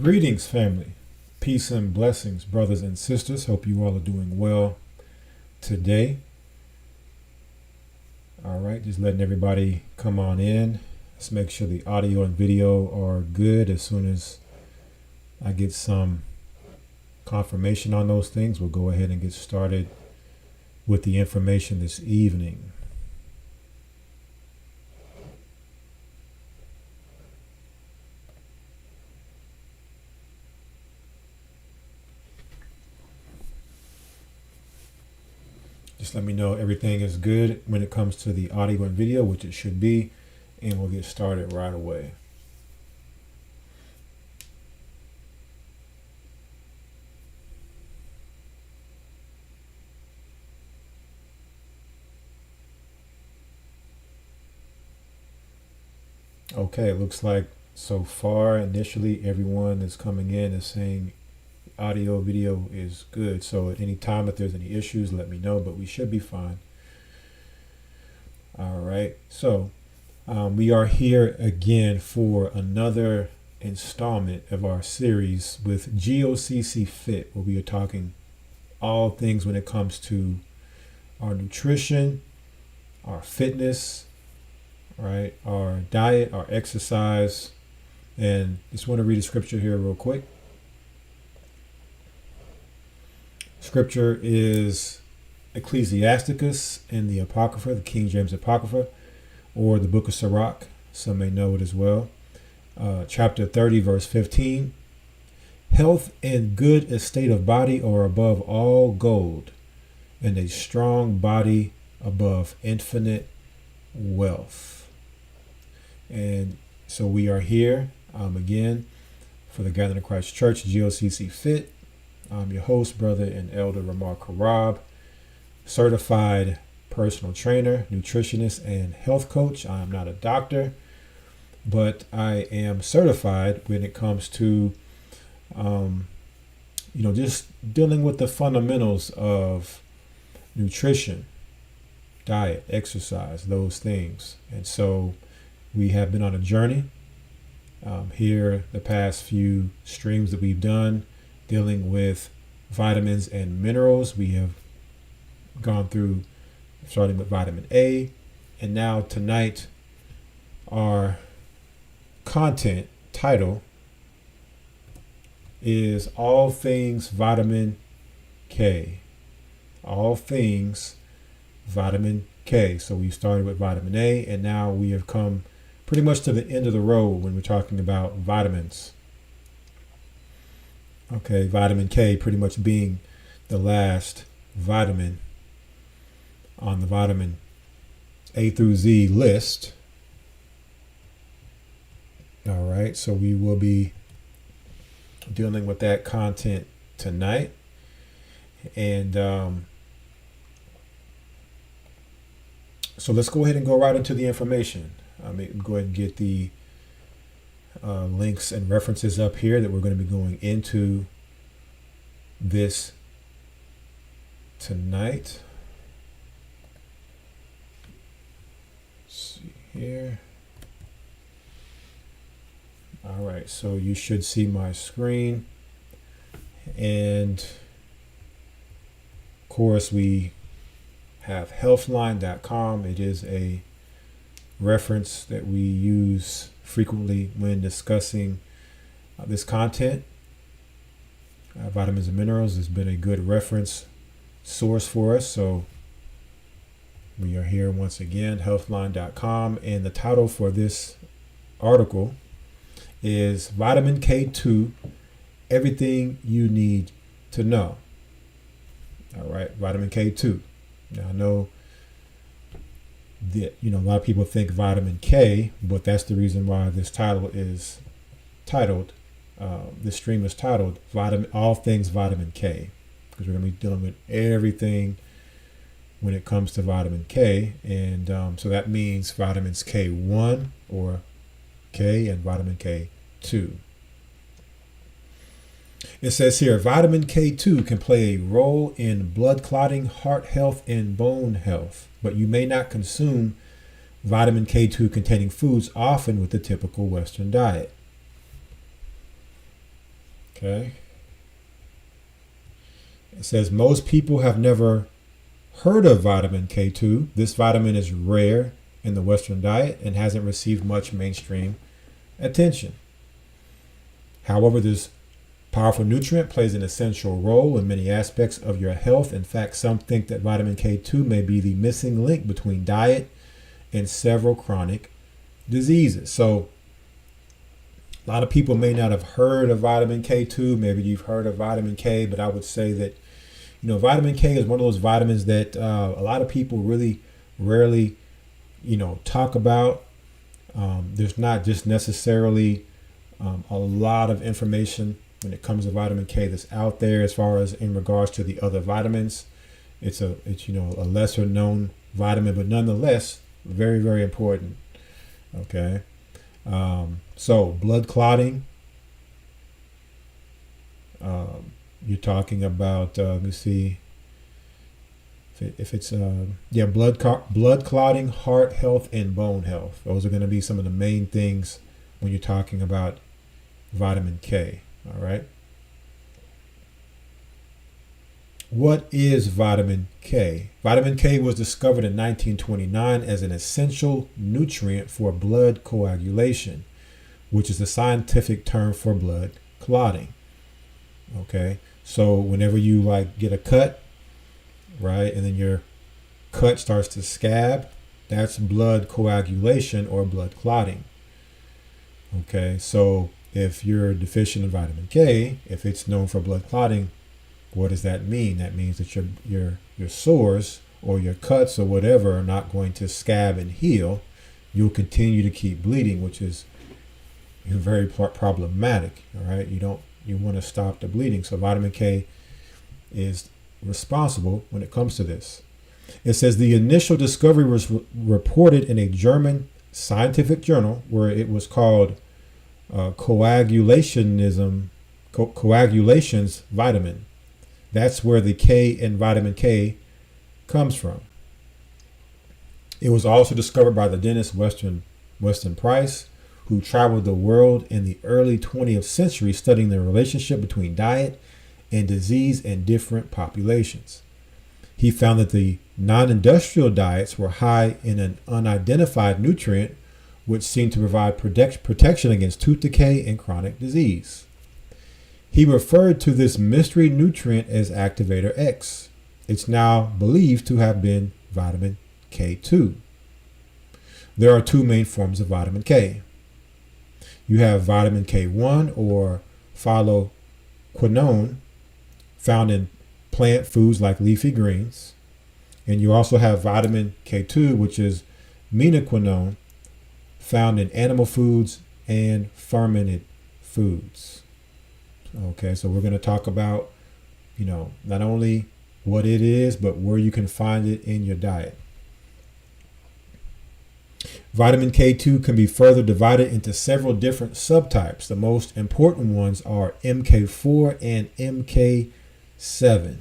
Greetings, family. Peace and blessings, brothers and sisters. Hope you all are doing well today. All right, just letting everybody come on in. Let's make sure the audio and video are good. As soon as I get some confirmation on those things, we'll go ahead and get started with the information this evening. Just let me know everything is good when it comes to the audio and video, which it should be, and we'll get started right away. Okay, it looks like so far initially everyone that's coming in is saying audio video is good. So at any time if there's any issues, let me know, but we should be fine. All right, so we are here again for another installment of our series with G.O.C.C. Fit, where we are talking all things when it comes to our nutrition, our fitness, right, our diet, our exercise. And just want to read a scripture here real quick. Scripture is Ecclesiasticus in the Apocrypha, the King James Apocrypha, or the Book of Sirach. Some may know it as well. Chapter 30, verse 15. Health and good estate of body are above all gold, and a strong body above infinite wealth. And so we are here again for the Gathering of Christ Church, G.O.C.C. Fit. I'm your host, brother, and Elder Rawchaa, certified personal trainer, nutritionist, and health coach. I am not a doctor, but I am certified when it comes to, just dealing with the fundamentals of nutrition, diet, exercise, those things. And so we have been on a journey here the past few streams that we've done, dealing with vitamins and minerals. We have gone through starting with vitamin A, and now tonight our content title is all things vitamin K. All things vitamin K. So we started with vitamin A, and now we have come pretty much to the end of the road when we're talking about vitamins. Okay, vitamin K pretty much being the last vitamin on the vitamin A through Z list. All right, so we will be dealing with that content tonight. And so let's go ahead and go right into the information. Go ahead and get the links and references up here that we're going to be going into this tonight. Let's see here. All right, so you should see my screen, and of course we have healthline.com. It is a reference that we use frequently when discussing this content. Vitamins and minerals has been a good reference source for us. So we are here once again, healthline.com. And the title for this article is Vitamin K2, Everything You Need to Know. All right, vitamin K2. Now I know that, a lot of people think vitamin K, but that's the reason why this title is titled, this stream is titled All Things Vitamin K, because we're going to be dealing with everything when it comes to vitamin K. And so that means vitamins K1 or K and vitamin K2. It says here, vitamin K2 can play a role in blood clotting, heart health, and bone health, but you may not consume vitamin K2 containing foods often with the typical Western diet. Okay. It says most people have never heard of vitamin K2. This vitamin is rare in the Western diet and hasn't received much mainstream attention. However, this powerful nutrient plays an essential role in many aspects of your health. In fact, some think that vitamin K2 may be the missing link between diet and several chronic diseases. So a lot of people may not have heard of vitamin K2. Maybe you've heard of vitamin K, but I would say that, vitamin K is one of those vitamins that a lot of people really rarely, talk about. There's not just necessarily a lot of information when it comes to vitamin K that's out there as far as in regards to the other vitamins. It's a lesser known vitamin, but nonetheless, very, very important. Okay. So blood clotting, you're talking about, let me see if it's, blood clotting, heart health, and bone health. Those are going to be some of the main things when you're talking about vitamin K. All right. What is vitamin K? Vitamin K was discovered in 1929 as an essential nutrient for blood coagulation, which is the scientific term for blood clotting. Okay, so whenever you get a cut, right, and then your cut starts to scab, that's blood coagulation or blood clotting. Okay, so if you're deficient in vitamin K, if it's known for blood clotting, what does that mean? That means that your sores or your cuts or whatever are not going to scab and heal. You'll continue to keep bleeding, which is very problematic. All right, you want to stop the bleeding. So vitamin K is responsible when it comes to this. It says the initial discovery was reported in a German scientific journal where it was called coagulations vitamin. That's where the K in vitamin K comes from. It was also discovered by the dentist Weston Price, who traveled the world in the early 20th century studying the relationship between diet and disease in different populations. He found that the non-industrial diets were high in an unidentified nutrient, which seemed to provide protection against tooth decay and chronic disease. He referred to this mystery nutrient as activator X. It's now believed to have been vitamin K2. There are two main forms of vitamin K. You have vitamin K1 or phytoquinone, found in plant foods like leafy greens. And you also have vitamin K2, which is menaquinone, found in animal foods and fermented foods. Okay, so we're going to talk about, not only what it is, but where you can find it in your diet. Vitamin K2 can be further divided into several different subtypes. The most important ones are MK4 and MK7.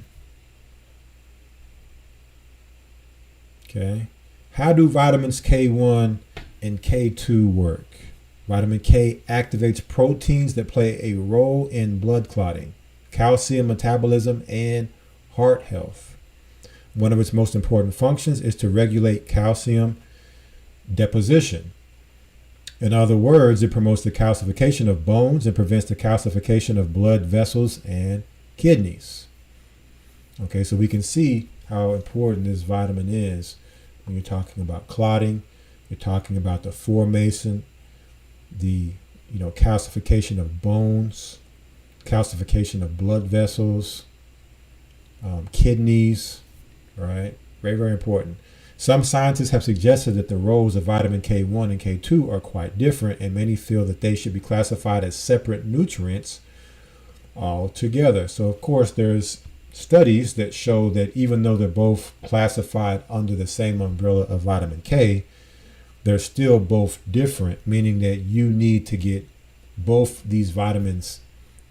Okay, how do vitamins K1 and K2 work? Vitamin K activates proteins that play a role in blood clotting, calcium metabolism, and heart health. One of its most important functions is to regulate calcium deposition. In other words, it promotes the calcification of bones and prevents the calcification of blood vessels and kidneys. Okay, so we can see how important this vitamin is when you're talking about clotting. You're talking about the formation, the calcification of bones, calcification of blood vessels, kidneys, right? Very, very important. Some scientists have suggested that the roles of vitamin K1 and K2 are quite different, and many feel that they should be classified as separate nutrients altogether. So, of course, there's studies that show that even though they're both classified under the same umbrella of vitamin K, they're still both different, meaning that you need to get both these vitamins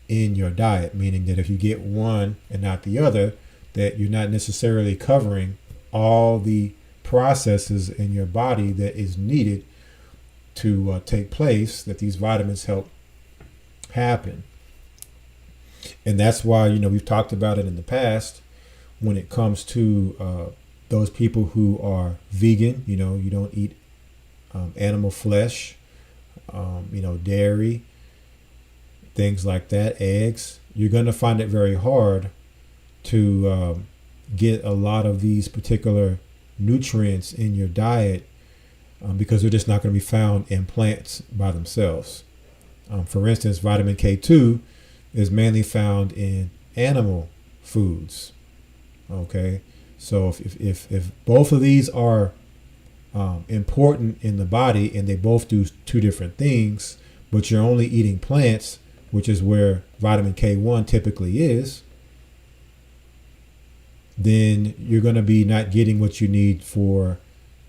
in your diet, meaning that if you get one and not the other, that you're not necessarily covering all the processes in your body that is needed to take place, that these vitamins help happen. And that's why, we've talked about it in the past when it comes to those people who are vegan, you don't eat animal flesh, dairy, things like that, eggs. You're going to find it very hard to get a lot of these particular nutrients in your diet because they're just not going to be found in plants by themselves. For instance, vitamin K2 is mainly found in animal foods. Okay, so if both of these are important in the body and they both do two different things, but you're only eating plants, which is where vitamin K1 typically is, then you're going to be not getting what you need for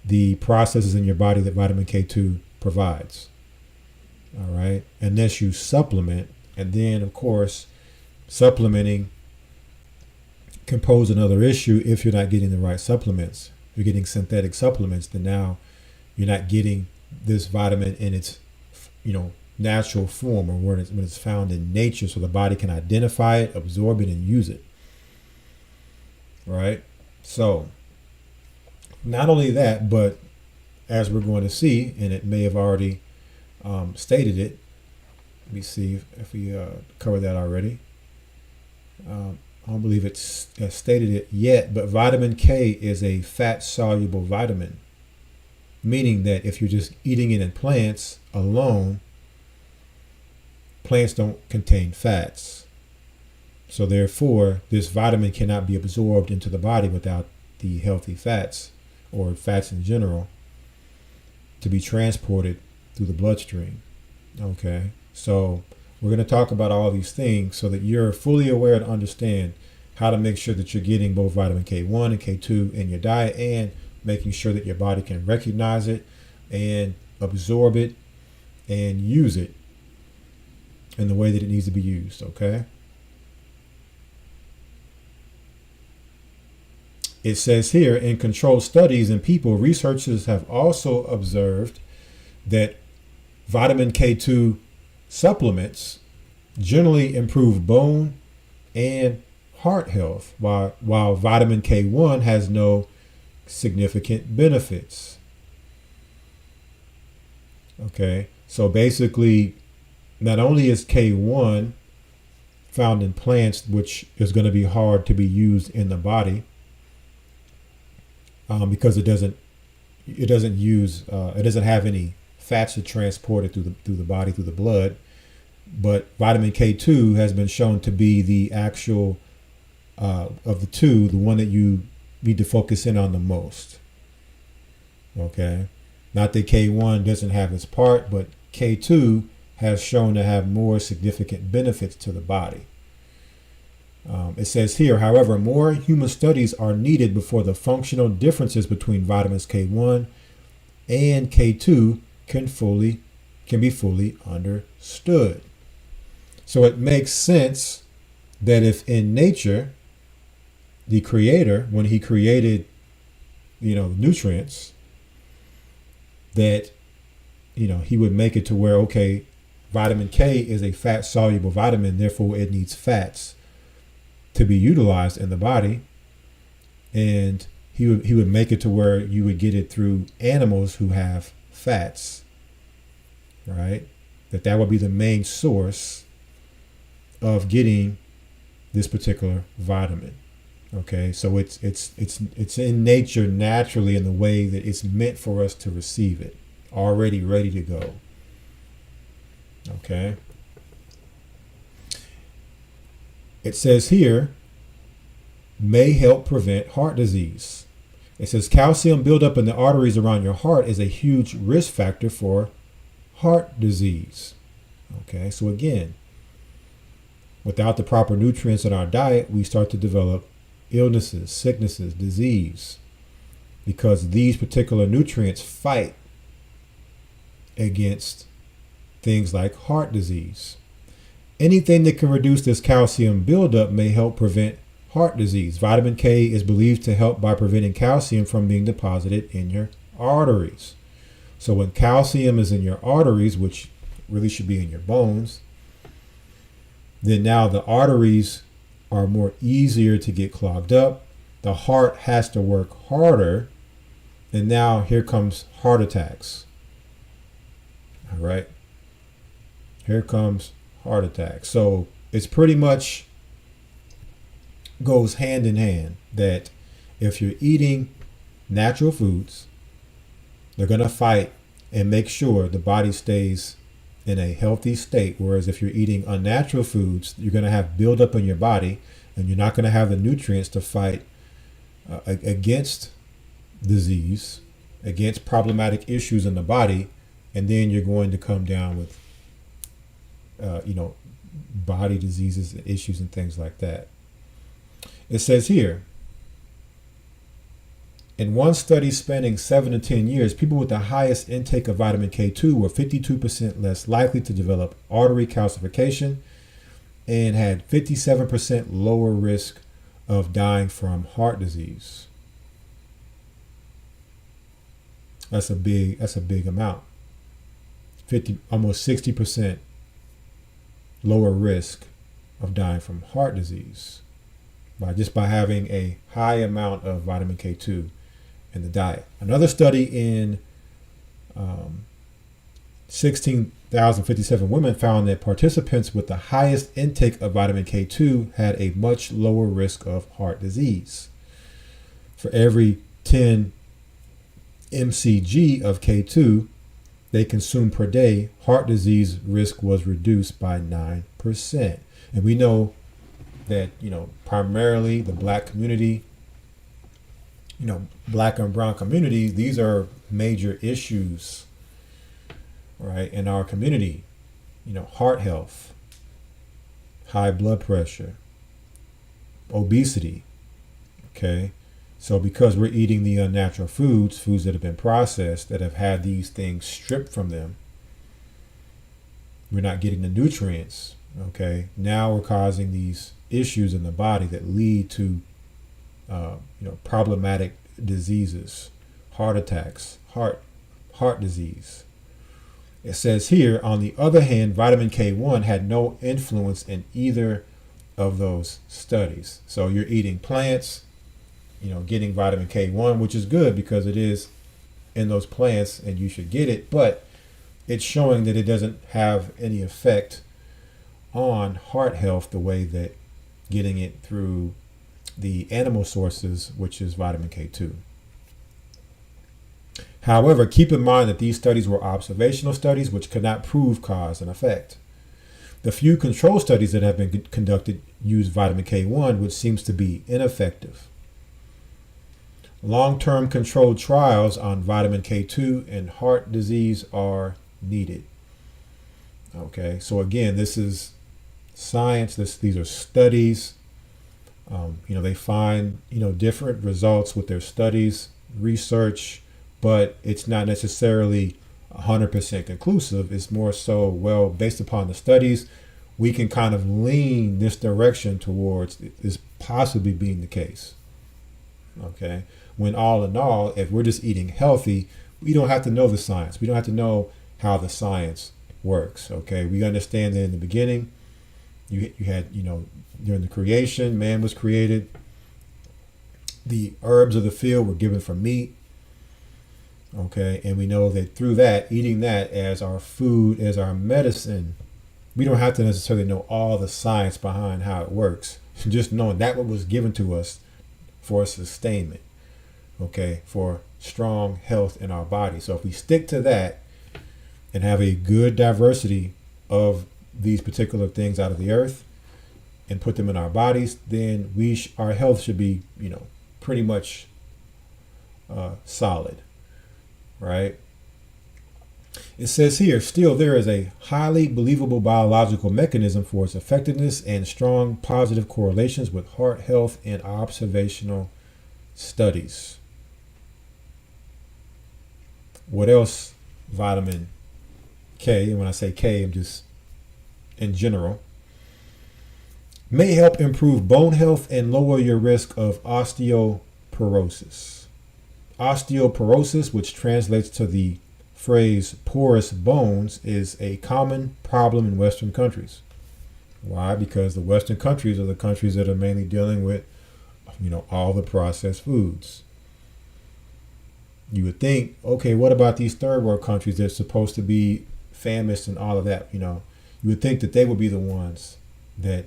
the processes in your body that vitamin K2 provides. All right, unless you supplement. And then, of course, supplementing can pose another issue if you're not getting the right supplements. If you're getting synthetic supplements, then now you're not getting this vitamin in its, natural form, or when it's found in nature, so the body can identify it, absorb it, and use it. Right? So, not only that, but as we're going to see, and it may have already stated it. Let me see if we covered that already. I don't believe it's stated it yet, but vitamin K is a fat-soluble vitamin, meaning that if you're just eating it in plants alone, plants don't contain fats. So therefore, this vitamin cannot be absorbed into the body without the healthy fats, or fats in general, to be transported through the bloodstream. Okay, so we're going to talk about all these things so that you're fully aware and understand how to make sure that you're getting both vitamin K1 and K2 in your diet, and making sure that your body can recognize it and absorb it and use it in the way that it needs to be used. Okay. It says here, in controlled studies in people, researchers have also observed that vitamin K2 supplements generally improve bone and heart health, while vitamin K1 has no significant benefits. Okay, so basically, not only is K1 found in plants, which is going to be hard to be used in the body, because it doesn't have any fats to transport it through the body, through the blood. But vitamin K2 has been shown to be the actual of the two, the one that you need to focus in on the most. Okay, not that K1 doesn't have its part, but K2 has shown to have more significant benefits to the body. It says here, however, more human studies are needed before the functional differences between vitamins K1 and K2 can be fully understood. So it makes sense that if in nature, the creator, when he created, nutrients, that, he would make it to where, okay, vitamin K is a fat soluble vitamin, therefore it needs fats to be utilized in the body. And he would make it to where you would get it through animals who have fats, right? That would be the main source of getting this particular vitamin. Okay, so it's in nature naturally in the way that it's meant for us to receive it, already ready to go. Okay. It says here, may help prevent heart disease. It says calcium buildup in the arteries around your heart is a huge risk factor for heart disease. Okay, so again, without the proper nutrients in our diet, we start to develop illnesses, sicknesses, disease, because these particular nutrients fight against things like heart disease. Anything that can reduce this calcium buildup may help prevent heart disease. Vitamin K is believed to help by preventing calcium from being deposited in your arteries. So when calcium is in your arteries, which really should be in your bones, then now the arteries are more easier to get clogged up. The heart has to work harder. And now here comes heart attacks. All right. Here comes heart attacks. So it's pretty much goes hand in hand that if you're eating natural foods, they're going to fight and make sure the body stays in a healthy state. Whereas if you're eating unnatural foods, you're going to have buildup in your body and you're not going to have the nutrients to fight against disease, against problematic issues in the body. And then you're going to come down with, body diseases and issues and things like that. It says here, in one study spanning 7 to 10 years, people with the highest intake of vitamin K2 were 52% less likely to develop artery calcification and had 57% lower risk of dying from heart disease. That's a big amount. Almost 60% lower risk of dying from heart disease by having a high amount of vitamin K2 in the diet. Another study in 16,057 women found that participants with the highest intake of vitamin K2 had a much lower risk of heart disease. For every 10 mcg of K2 they consumed per day, heart disease risk was reduced by 9%. And we know that, primarily the black community, black and brown community, these are major issues, right, in our community. Heart health, high blood pressure, obesity, okay? So because we're eating the unnatural foods that have been processed, that have had these things stripped from them, we're not getting the nutrients, okay? Now we're causing these issues in the body that lead to, problematic diseases, heart attacks, heart disease. It says here, on the other hand, vitamin K1 had no influence in either of those studies. So you're eating plants, getting vitamin K1, which is good because it is in those plants and you should get it, but it's showing that it doesn't have any effect on heart health the way that getting it through the animal sources, which is vitamin K2. However, keep in mind that these studies were observational studies which could not prove cause and effect. The few control studies that have been conducted use vitamin K1, which seems to be ineffective. Long-term controlled trials on vitamin K2 and heart disease are needed. Okay, so again, this is science. These are studies. They find, different results with their studies, research, but it's not necessarily 100% conclusive. It's more so, based upon the studies, we can kind of lean this direction towards this possibly being the case. Okay. When all in all, if we're just eating healthy, we don't have to know the science. We don't have to know how the science works. Okay. We understand that in the beginning, you had, during the creation, man was created. The herbs of the field were given for meat. Okay. And we know that through that, eating that as our food, as our medicine, we don't have to necessarily know all the science behind how it works. Just knowing that what was given to us for sustainment, okay, for strong health in our body. So if we stick to that and have a good diversity of these particular things out of the earth and put them in our bodies, then our health should be, pretty much solid, right? It says here, still there is a highly believable biological mechanism for its effectiveness and strong positive correlations with heart health in observational studies. What else? Vitamin K, and when I say K, I'm just in general, may help improve bone health and lower your risk of osteoporosis. Osteoporosis, which translates to the phrase porous bones, is a common problem in Western countries. Why? Because the Western countries are the countries that are mainly dealing with, all the processed foods. You would think, okay, what about these third world countries that are supposed to be famished and all of that? You would think that they would be the ones that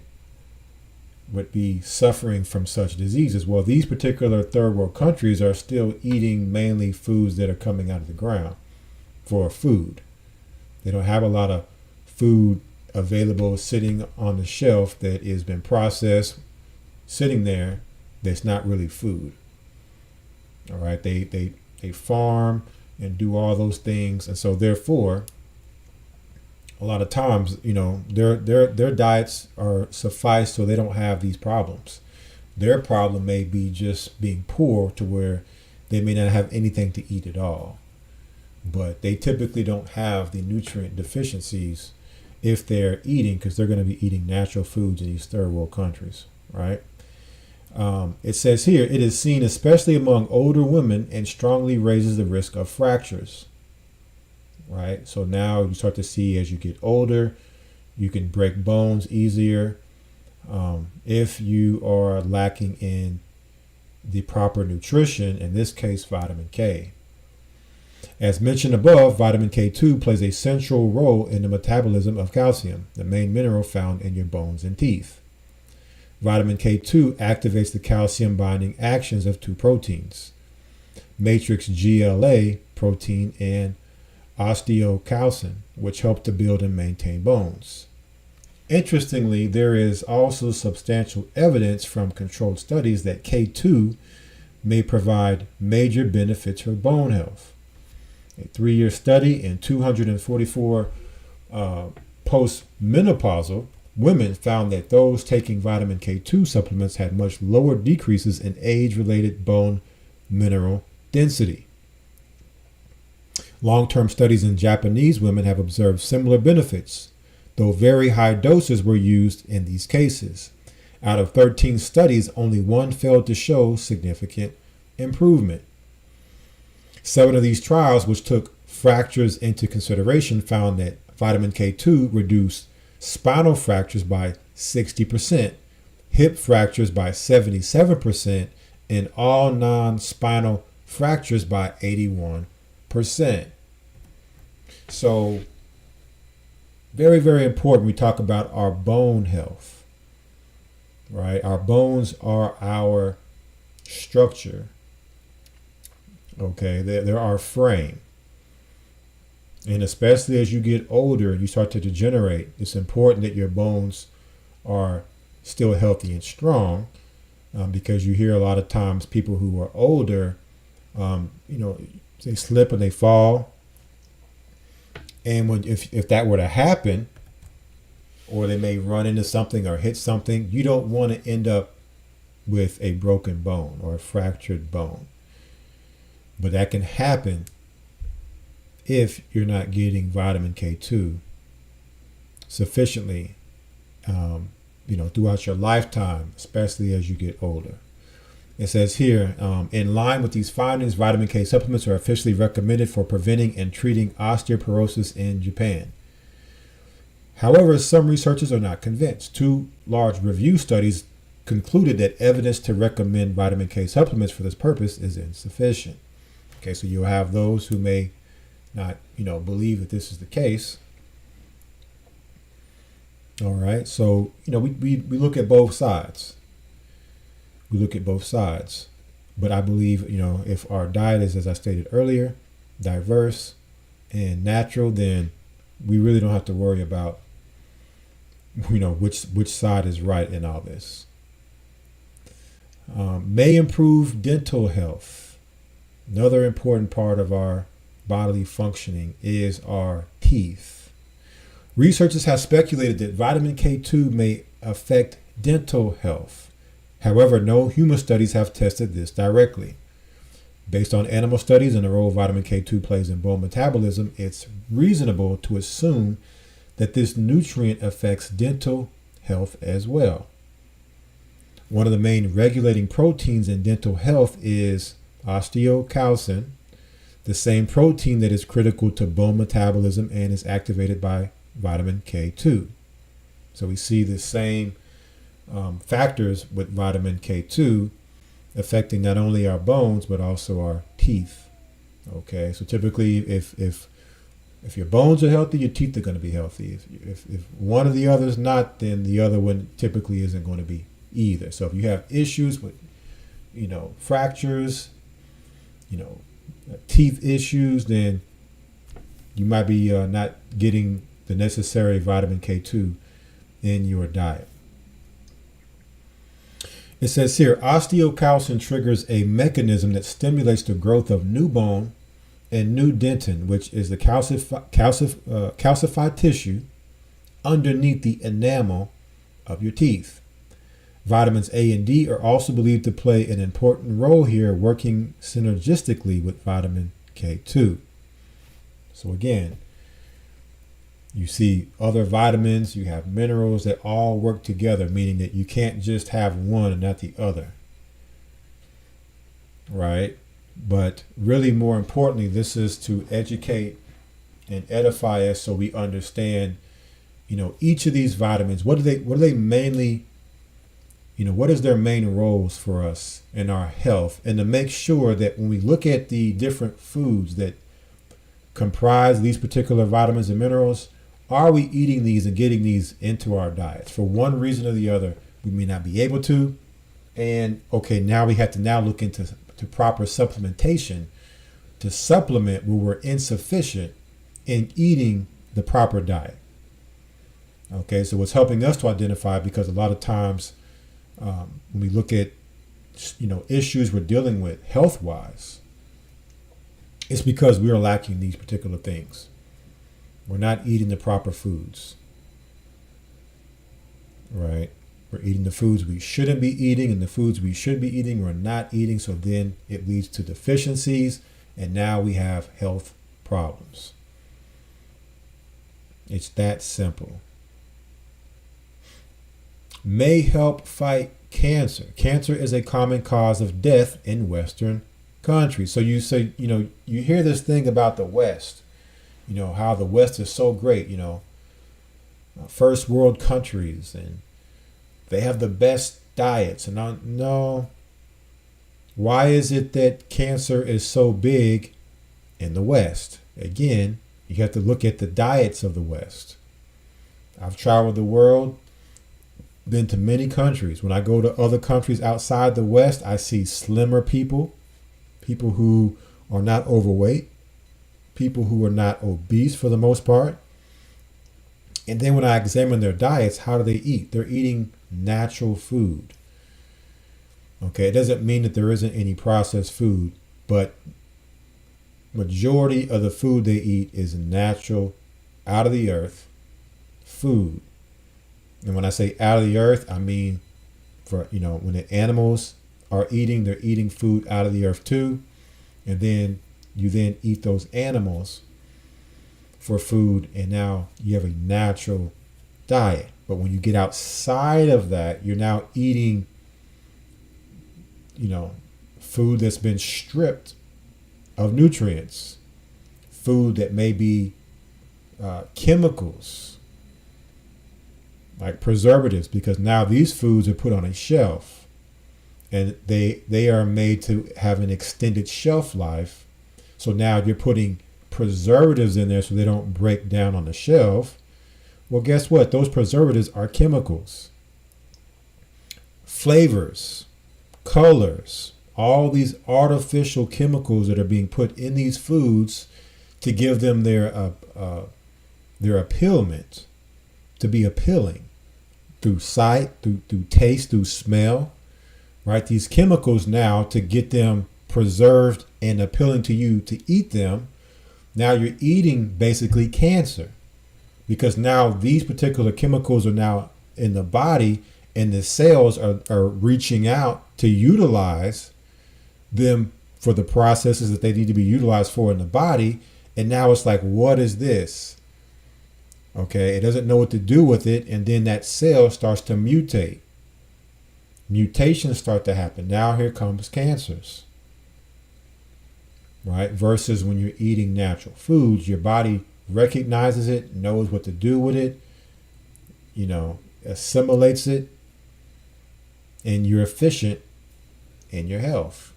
would be suffering from such diseases. Well, these particular third world countries are still eating mainly foods that are coming out of the ground for food. They don't have a lot of food available sitting on the shelf that has been processed, sitting there, that's not really food. All right, they farm and do all those things, and so therefore, a lot of times, their diets are suffice so they don't have these problems. Their problem may be just being poor to where they may not have anything to eat at all. But they typically don't have the nutrient deficiencies if they're eating, because they're going to be eating natural foods in these third world countries, right? It says here, it is seen especially among older women and strongly raises the risk of fractures, right? So now you start to see as you get older, you can break bones easier if you are lacking in the proper nutrition, in this case, vitamin K. As mentioned above, vitamin K2 plays a central role in the metabolism of calcium, the main mineral found in your bones and teeth. Vitamin K2 activates the calcium binding actions of two proteins, matrix GLA protein and osteocalcin, which help to build and maintain bones. Interestingly, there is also substantial evidence from controlled studies that K2 may provide major benefits for bone health. A 3-year study in 244 postmenopausal women found that those taking vitamin K2 supplements had much lower decreases in age-related bone mineral density. Long-term studies in Japanese women have observed similar benefits, though very high doses were used in these cases. Out of 13 studies, only one failed to show significant improvement. 7 of these trials, which took fractures into consideration, found that vitamin K2 reduced spinal fractures by 60%, hip fractures by 77%, and all non-spinal fractures by 81%. So, very, very important we talk about our bone health, right? Our bones are our structure. Okay, they're our frame. And especially as you get older and you start to degenerate, it's important that your bones are still healthy and strong, because you hear a lot of times people who are older, they slip and they fall. And if that were to happen, or they may run into something or hit something, you don't want to end up with a broken bone or a fractured bone. But that can happen if you're not getting vitamin K2 sufficiently, throughout your lifetime, especially as you get older. It says here, in line with these findings, vitamin K supplements are officially recommended for preventing and treating osteoporosis in Japan. However, some researchers are not convinced. 2 large review studies concluded that evidence to recommend vitamin K supplements for this purpose is insufficient. Okay, so you'll have those who may not, believe that this is the case. All right, so, we look at both sides. We look at both sides. But I believe, if our diet is, as I stated earlier, diverse and natural, then we really don't have to worry about, which side is right in all this. May improve dental health. Another important part of our bodily functioning is our teeth. Researchers have speculated that vitamin K2 may affect dental health. However, no human studies have tested this directly. Based on animal studies and the role vitamin K2 plays in bone metabolism, it's reasonable to assume that this nutrient affects dental health as well. One of the main regulating proteins in dental health is osteocalcin, the same protein that is critical to bone metabolism and is activated by vitamin K2. So we see the same factors with vitamin K2 affecting not only our bones but also our teeth. Okay, so typically if your bones are healthy, your teeth are going to be healthy. If one or the other is not, then the other one typically isn't going to be either. So if you have issues with, fractures, teeth issues, then you might be not getting the necessary vitamin K2 in your diet. It says here, osteocalcin triggers a mechanism that stimulates the growth of new bone and new dentin, which is the calcified tissue underneath the enamel of your teeth. Vitamins A and D are also believed to play an important role here, working synergistically with vitamin K2. So again, you see other vitamins, you have minerals that all work together, meaning that you can't just have one and not the other. Right? But really more importantly, this is to educate and edify us so we understand, each of these vitamins, what are they mainly, what is their main roles for us in our health, and to make sure that when we look at the different foods that comprise these particular vitamins and minerals, are we eating these and getting these into our diets? For one reason or the other, we may not be able to. And okay, now we have to look into proper supplementation to supplement where we're insufficient in eating the proper diet. Okay, so what's helping us to identify, because a lot of times when we look at issues we're dealing with health-wise, it's because we are lacking these particular things. We're not eating the proper foods, right? We're eating the foods we shouldn't be eating, and the foods we should be eating we're not eating. So then it leads to deficiencies, and now we have health problems. It's that simple. May help fight cancer. Cancer is a common cause of death in Western countries. So you say, you hear this thing about the West, how the West is so great, first world countries, and they have the best diets. And no, why is it that cancer is so big in the West? Again, you have to look at the diets of the West. I've traveled the world, been to many countries. When I go to other countries outside the West, I see slimmer people who are not overweight, people who are not obese for the most part. And then when I examine their diets, how do they eat? They're eating natural food. Okay, it doesn't mean that there isn't any processed food, but majority of the food they eat is natural, out of the earth food. And when I say out of the earth, I mean for, when the animals are eating, they're eating food out of the earth too. And then you then eat those animals for food, and now you have a natural diet. But when you get outside of that, you're now eating, food that's been stripped of nutrients, food that may be chemicals, like preservatives, because now these foods are put on a shelf, and they are made to have an extended shelf life. So now you're putting preservatives in there so they don't break down on the shelf. Well, guess what? Those preservatives are chemicals, flavors, colors, all these artificial chemicals that are being put in these foods to give them their appealment, to be appealing through sight, through taste, through smell, right? These chemicals now to get them preserved and appealing to you to eat them. Now you're eating basically cancer, because now these particular chemicals are now in the body, and the cells are reaching out to utilize them for the processes that they need to be utilized for in the body. And now it's like, what is this? Okay, it doesn't know what to do with it, and then that cell starts to mutate. Mutations start to happen. Now here comes cancers. Right? Versus when you're eating natural foods, your body recognizes it, knows what to do with it, assimilates it, and you're efficient in your health.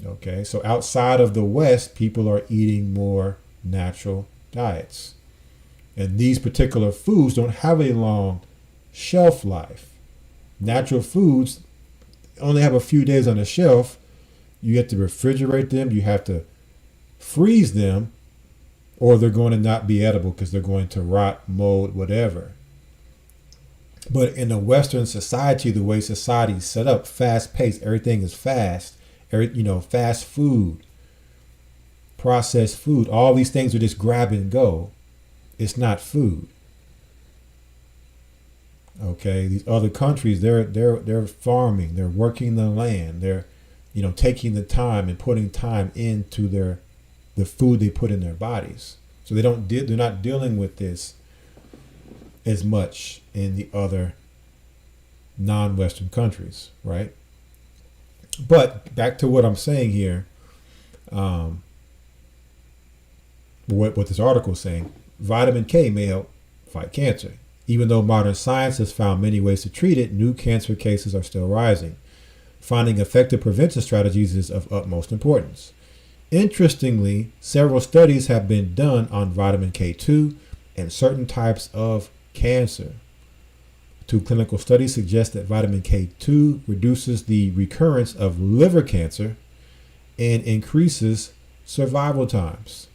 Okay, so outside of the West, people are eating more natural diets. And these particular foods don't have a long shelf life. Natural foods only have a few days on the shelf. You have to refrigerate them, you have to freeze them, or they're going to not be edible because they're going to rot, mold, whatever. But in a Western society, the way society is set up, fast-paced, everything is fast. Fast food, processed food, all these things are just grab and go. It's not food. Okay, these other countries, they're farming, they're working the land, they're taking the time and putting time into the food they put in their bodies. So they're not dealing with this as much in the other non-Western countries, right? But back to what I'm saying here, what this article is saying, vitamin K may help fight cancer. Even though modern science has found many ways to treat it, new cancer cases are still rising. Finding effective prevention strategies is of utmost importance. Interestingly, several studies have been done on vitamin K2 and certain types of cancer. Two clinical studies suggest that vitamin K2 reduces the recurrence of liver cancer and increases survival times.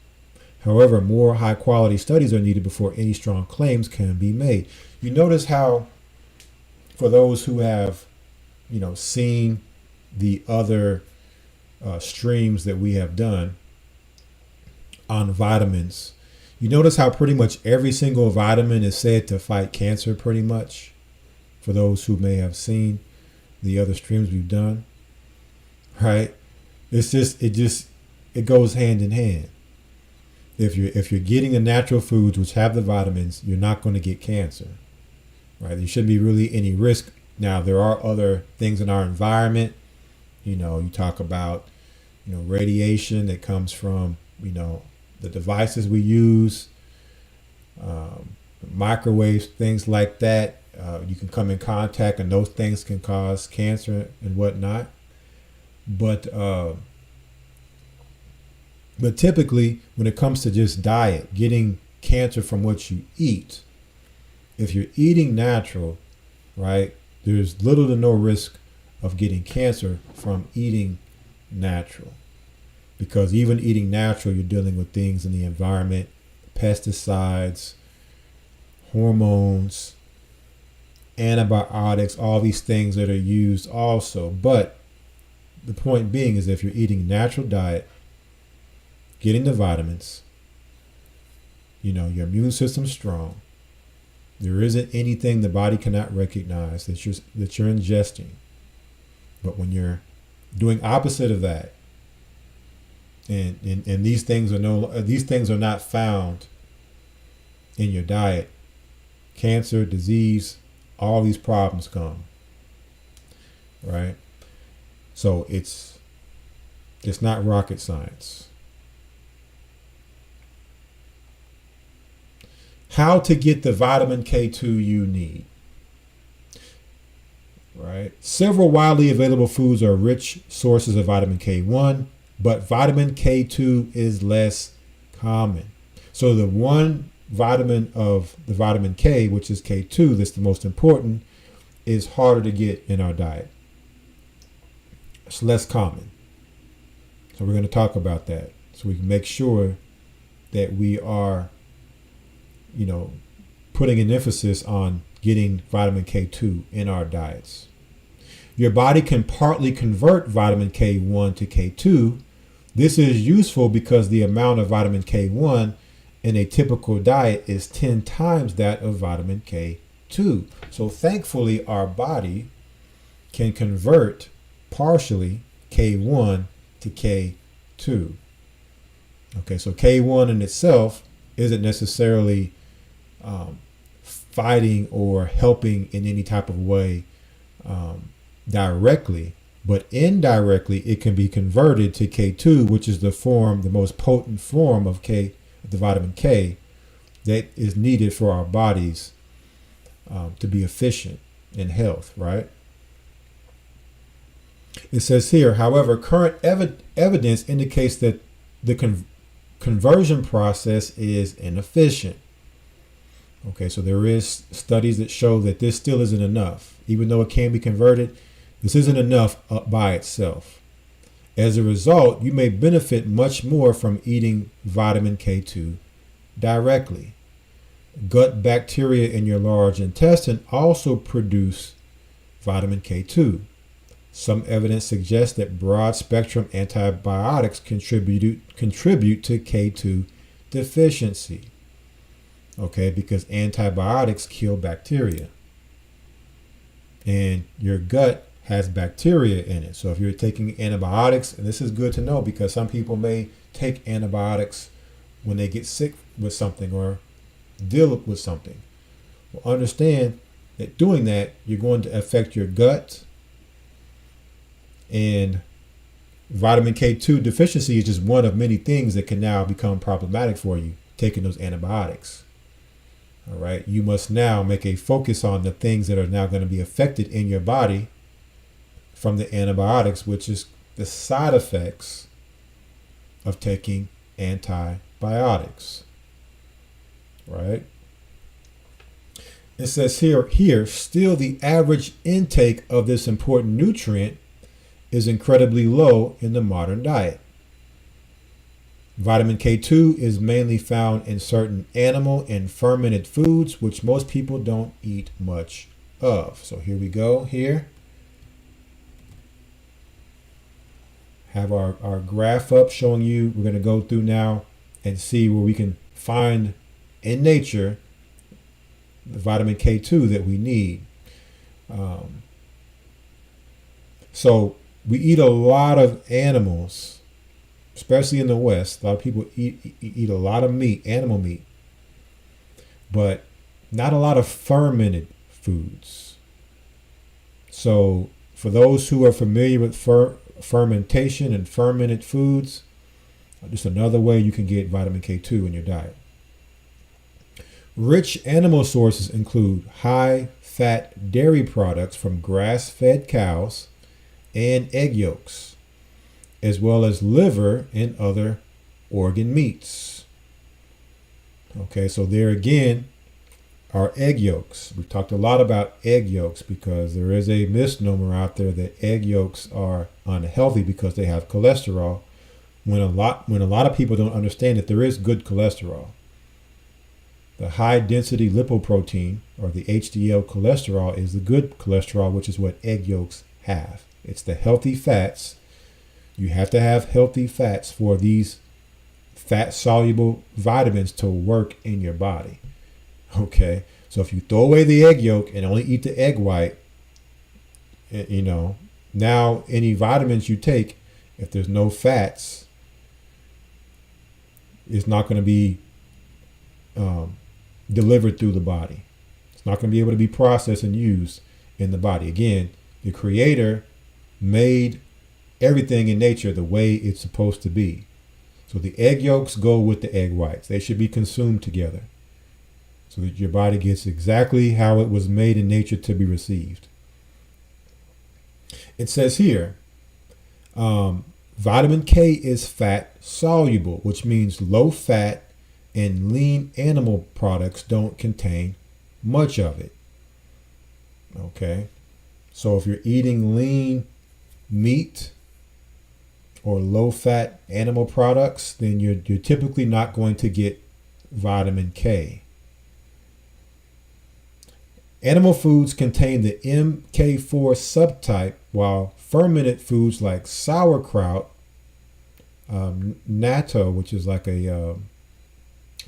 However, more high-quality studies are needed before any strong claims can be made. You notice how, for those who have, seen the other streams that we have done on vitamins, you notice how pretty much every single vitamin is said to fight cancer, pretty much. For those who may have seen the other streams we've done, right? It goes hand in hand. If you're getting the natural foods which have the vitamins, you're not going to get cancer, right? There shouldn't be really any risk. Now, there are other things in our environment. You talk about, radiation that comes from, the devices we use, microwaves, things like that. You can come in contact, and those things can cause cancer and whatnot. But typically, when it comes to just diet, getting cancer from what you eat, if you're eating natural, right, there's little to no risk of getting cancer from eating natural. Because even eating natural, you're dealing with things in the environment, pesticides, hormones, antibiotics, all these things that are used also. But the point being is, if you're eating natural diet, getting the vitamins, your immune system's strong, there isn't anything the body cannot recognize that you're ingesting. But when you're doing opposite of that, and these things are not found in your diet, cancer, disease, all these problems come, right? So it's not rocket science. How to get the vitamin K2 you need, right? Several widely available foods are rich sources of vitamin K1, but vitamin K2 is less common. So the one vitamin of the vitamin K, which is K2, that's the most important, is harder to get in our diet. It's less common. So we're going to talk about that so we can make sure that we are, putting an emphasis on getting vitamin K2 in our diets. Your body can partly convert vitamin K1 to K2. This is useful because the amount of vitamin K1 in a typical diet is 10 times that of vitamin K2. So thankfully, our body can convert partially K1 to K2. Okay, so K1 in itself isn't necessarily fighting or helping in any type of way directly, but indirectly it can be converted to K2, which is the most potent form of the vitamin K that is needed for our bodies to be efficient in health, right? It says here, however, current evidence indicates that the conversion process is inefficient. Okay, so there is studies that show that this still isn't enough. Even though it can be converted, this isn't enough by itself. As a result, you may benefit much more from eating vitamin K2 directly. Gut bacteria in your large intestine also produce vitamin K2. Some evidence suggests that broad-spectrum antibiotics contribute to K2 deficiency. Okay, because antibiotics kill bacteria. And your gut has bacteria in it. So if you're taking antibiotics, and this is good to know because some people may take antibiotics when they get sick with something or deal with something. Well, understand that doing that, you're going to affect your gut. And vitamin K2 deficiency is just one of many things that can now become problematic for you, taking those antibiotics. All right. You must now make a focus on the things that are now going to be affected in your body from the antibiotics, which is the side effects of taking antibiotics. Right. It says here, still the average intake of this important nutrient is incredibly low in the modern diet. Vitamin K2 is mainly found in certain animal and fermented foods, which most people don't eat much of. So here we go. Here, have our graph up showing you. We're going to go through now and see where we can find in nature the vitamin K2 that we need. So we eat a lot of animals. Especially in the West, a lot of people eat a lot of meat, animal meat, but not a lot of fermented foods. So for those who are familiar with fermentation and fermented foods, just another way you can get vitamin K2 in your diet. Rich animal sources include high-fat dairy products from grass-fed cows and egg yolks, as well as liver and other organ meats. Okay, so there again are egg yolks. We've talked a lot about egg yolks because there is a misnomer out there that egg yolks are unhealthy because they have cholesterol, when a lot of people don't understand that there is good cholesterol. The high density lipoprotein, or the HDL cholesterol, is the good cholesterol, which is what egg yolks have. It's the healthy fats. You have to have healthy fats for these fat-soluble vitamins to work in your body. Okay, so if you throw away the egg yolk and only eat the egg white, now any vitamins you take, if there's no fats, it's not going to be delivered through the body. It's not going to be able to be processed and used in the body. Again, the Creator made everything in nature the way it's supposed to be. So the egg yolks go with the egg whites. They should be consumed together so that your body gets exactly how it was made in nature to be received. It says here, vitamin K is fat soluble, which means low fat and lean animal products don't contain much of it. Okay, so if you're eating lean meat or low-fat animal products, then you're typically not going to get vitamin K. Animal foods contain the MK4 subtype, while fermented foods like sauerkraut, natto, which is like I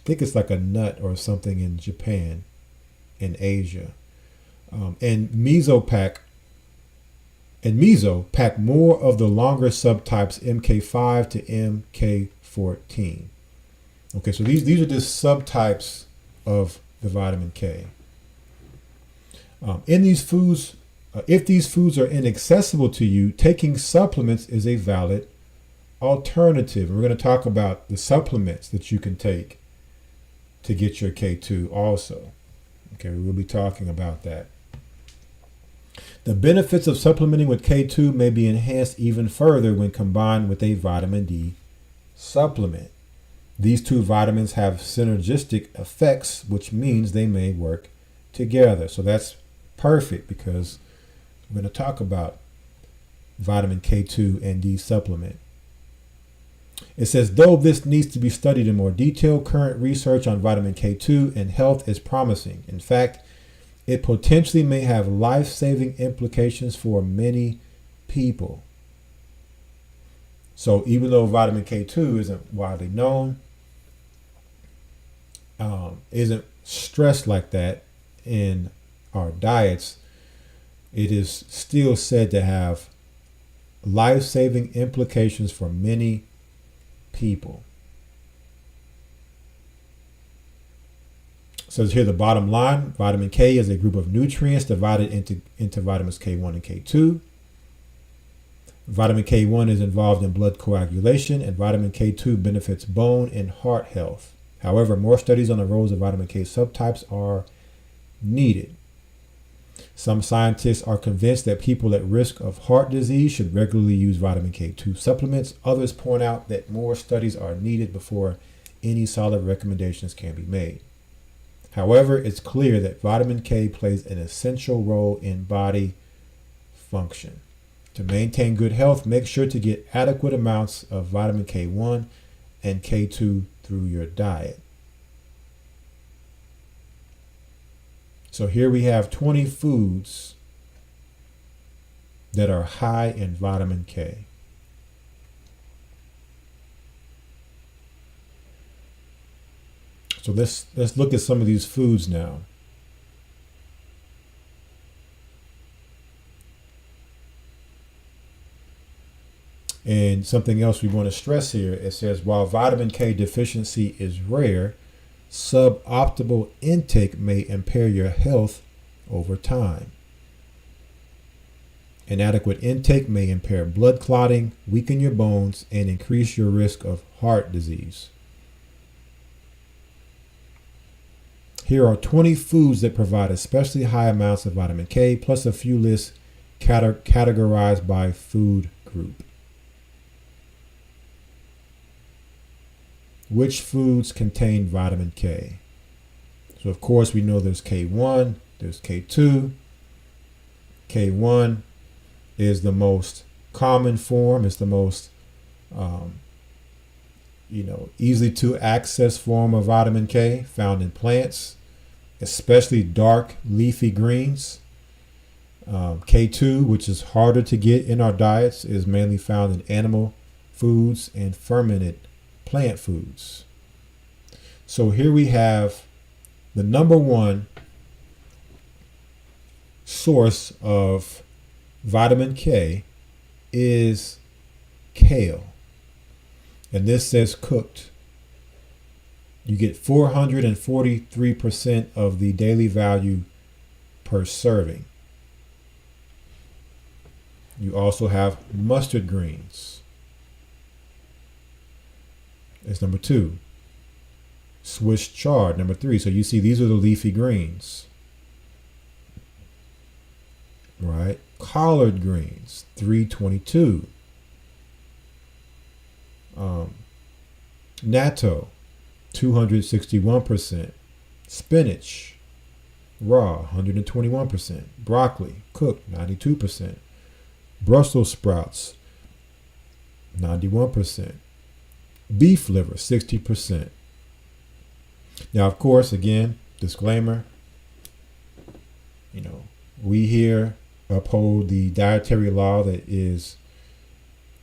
think it's like a nut or something in Japan, in Asia, and miso pack more of the longer subtypes MK5 to MK14. Okay, so these are just subtypes of the vitamin K. In these foods, if these foods are inaccessible to you, taking supplements is a valid alternative. We're going to talk about the supplements that you can take to get your K2 also. Okay, we will be talking about that. The benefits of supplementing with K2 may be enhanced even further when combined with a vitamin D supplement. These two vitamins have synergistic effects, which means they may work together. So that's perfect because we're going to talk about vitamin K2 and D supplement. It says, though this needs to be studied in more detail, current research on vitamin K2 and health is promising. In fact, it potentially may have life-saving implications for many people. So even though vitamin K2 isn't widely known, isn't stressed like that in our diets, it is still said to have life-saving implications for many people. So here the bottom line, vitamin K is a group of nutrients divided into vitamins K1 and K2. Vitamin K1 is involved in blood coagulation, and vitamin K2 benefits bone and heart health. However, more studies on the roles of vitamin K subtypes are needed. Some scientists are convinced that people at risk of heart disease should regularly use vitamin K2 supplements. Others point out that more studies are needed before any solid recommendations can be made. However, it's clear that vitamin K plays an essential role in body function. To maintain good health, make sure to get adequate amounts of vitamin K1 and K2 through your diet. So here we have 20 foods that are high in vitamin K. So let's look at some of these foods now. And something else we want to stress here, it says while vitamin K deficiency is rare, suboptimal intake may impair your health over time. Inadequate intake may impair blood clotting, weaken your bones, and increase your risk of heart disease. Here are 20 foods that provide especially high amounts of vitamin K, plus a few lists categorized by food group. Which foods contain vitamin K? So of course we know there's K1, there's K2. K1 is the most common form. It's the most easily to access form of vitamin K found in plants, especially dark leafy greens. K2, which is harder to get in our diets, is mainly found in animal foods and fermented plant foods. So here we have the number one source of vitamin K is kale. And this says cooked. You get 443% of the daily value per serving. You also have mustard greens. That's number 2. Swiss chard, number 3. So you see these are the leafy greens. Right? Collard greens, 322. Natto, 261%. Spinach, raw, 121%. Broccoli, cooked, 92%. Brussels sprouts, 91%. Beef liver, 60%. Now, of course, again, disclaimer, we here uphold the dietary law that is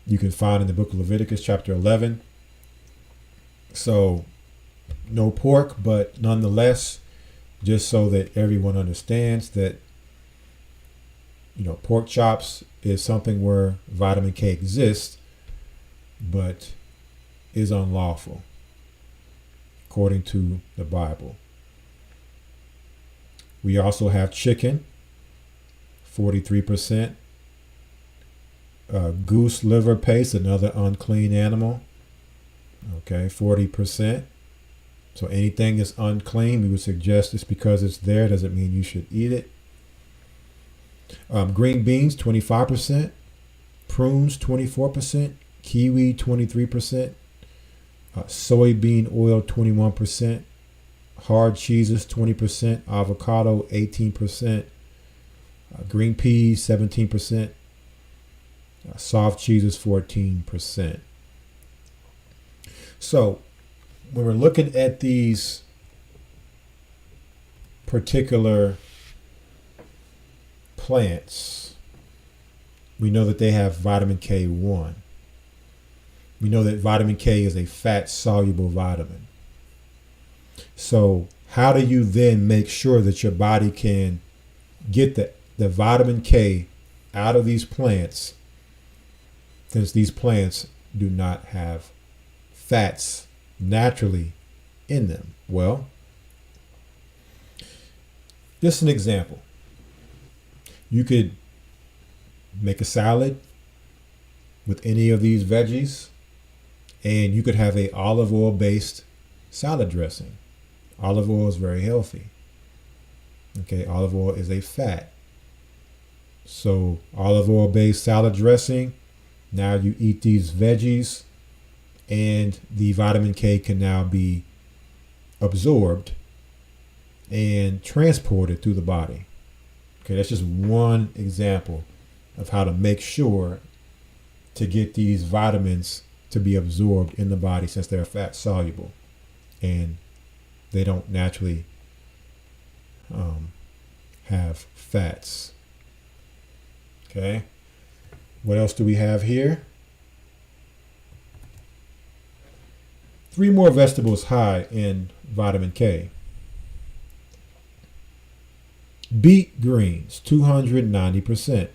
you can find in the book of Leviticus chapter 11. So no pork, but nonetheless, just so that everyone understands that, pork chops is something where vitamin K exists, but is unlawful according to the Bible. We also have chicken, 43%. Goose liver paste, another unclean animal, okay, 40%. So anything that's unclean, we would suggest it's because it's there doesn't mean you should eat it. Green beans, 25%. Prunes, 24%. Kiwi, 23%. Soybean oil, 21%. Hard cheeses, 20%. Avocado, 18%. Green peas, 17%. Soft cheeses, 14%. So when we're looking at these particular plants, we know that they have vitamin K1. We know that vitamin K is a fat-soluble vitamin. So how do you then make sure that your body can get the vitamin K out of these plants, since these plants do not have fats naturally in them? Well, just an example. You could make a salad with any of these veggies, and you could have a olive oil based salad dressing. Olive oil is very healthy. Okay, olive oil is a fat. So olive oil based salad dressing, now you eat these veggies and the vitamin K can now be absorbed and transported through the body. Okay, that's just one example of how to make sure to get these vitamins to be absorbed in the body, since they're fat soluble and they don't naturally have fats. Okay, what else do we have here? 3 more vegetables high in vitamin K. Beet greens, 290%.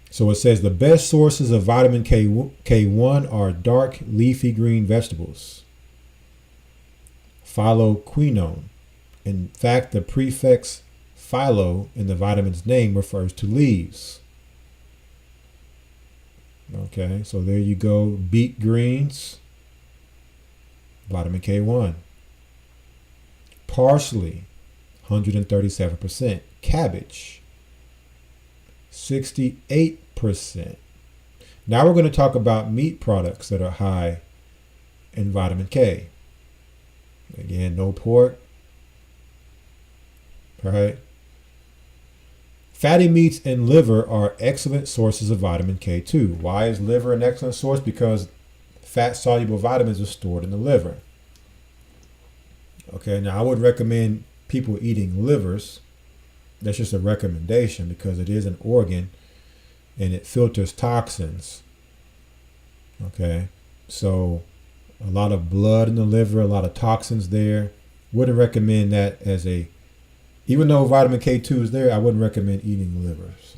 So it says the best sources of vitamin K1 are dark leafy green vegetables. Phytoquinone. In fact, the prefix phylo in the vitamin's name refers to leaves. Okay, so there you go. Beet greens, vitamin K1. Parsley, 137%. Cabbage, 68%. Now we're going to talk about meat products that are high in vitamin K. Again, no pork. All right. Fatty meats and liver are excellent sources of vitamin K2. Why is liver an excellent source? Because fat-soluble vitamins are stored in the liver. Okay, now I would recommend people eating livers. That's just a recommendation because it is an organ and it filters toxins. Okay, so a lot of blood in the liver, a lot of toxins there. Wouldn't recommend that as a, even though vitamin K2 is there, I wouldn't recommend eating livers.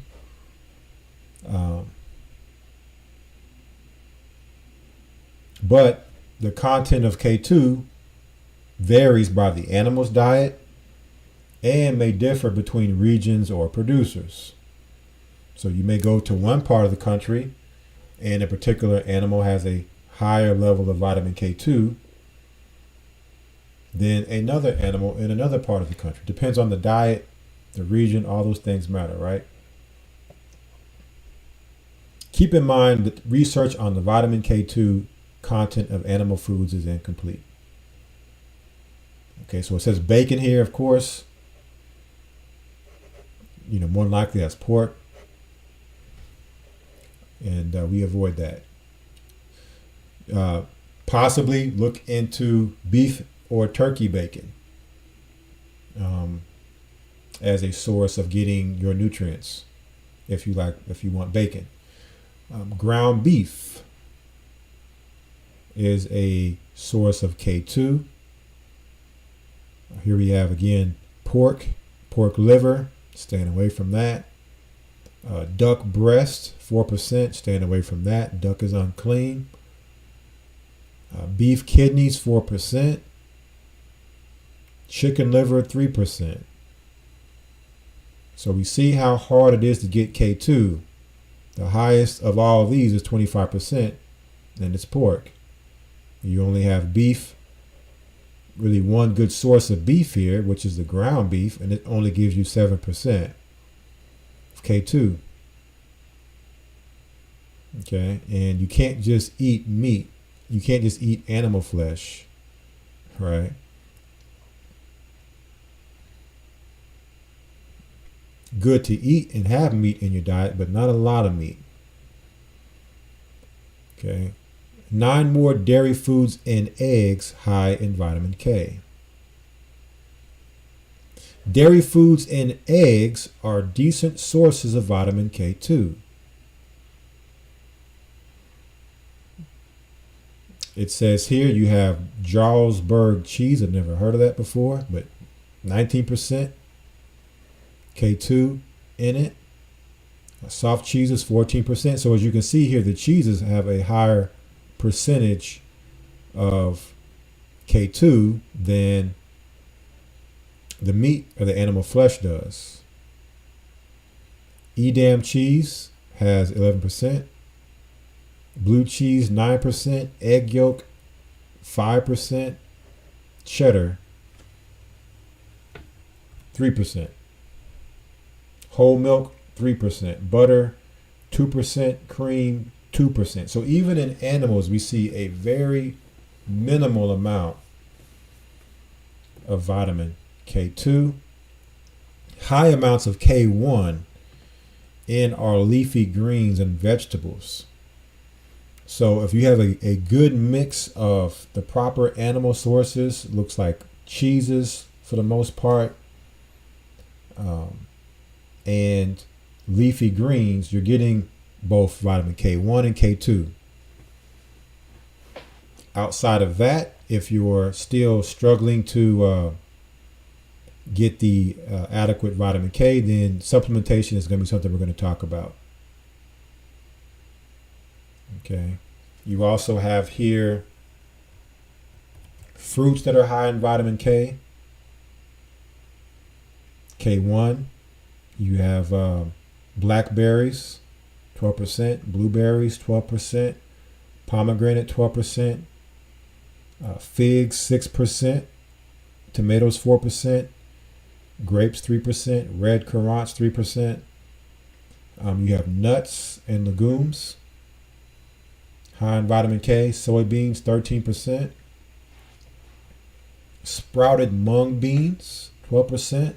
But the content of K2 varies by the animal's diet and may differ between regions or producers. So you may go to one part of the country and a particular animal has a higher level of vitamin K2 than another animal in another part of the country. Depends on the diet, the region, all those things matter, right? Keep in mind that research on the vitamin K2 content of animal foods is incomplete. Okay, so it says bacon here, of course. You know, more than likely that's pork. And we avoid that. Possibly look into beef or turkey bacon as a source of getting your nutrients if you want bacon. Ground beef is a source of K2. Here we have again pork liver, staying away from that. Duck breast, 4%, staying away from that. Duck is unclean. Beef kidneys, 4%. Chicken liver, 3%. So we see how hard it is to get K2. The highest of all of these is 25%, and it's pork. You only have beef, really one good source of beef here, which is the ground beef, and it only gives you 7% of K2. Okay, and you can't just eat meat. You can't just eat animal flesh, right? Good to eat and have meat in your diet, but not a lot of meat. Okay. 9 more dairy foods and eggs high in vitamin K. Dairy foods and eggs are decent sources of vitamin K2. It says here you have Jarlsberg cheese. I've never heard of that before, but 19% K2 in it. Soft cheeses, 14%. So as you can see here, the cheeses have a higher percentage of K2 than the meat or the animal flesh does. Edam cheese has 11%. Blue cheese, 9%. Egg yolk, 5%. Cheddar, 3%. Whole milk, 3%. Butter, 2%. Cream, 2%. So even in animals, we see a very minimal amount of vitamin K2. High amounts of K1 in our leafy greens and vegetables. So if you have a good mix of the proper animal sources, looks like cheeses for the most part, and leafy greens, you're getting both vitamin K1 and K2. Outside of that, if you're still struggling to get the adequate vitamin K, then supplementation is going to be something we're going to talk about. Okay. You also have here fruits that are high in vitamin K. K1. You have blackberries, 12%. Blueberries, 12%. Pomegranate, 12%. Figs, 6%. Tomatoes, 4%. Grapes, 3%. Red currants, 3%. You have nuts and legumes, high in vitamin K. Soybeans, 13%. Sprouted mung beans, 12%.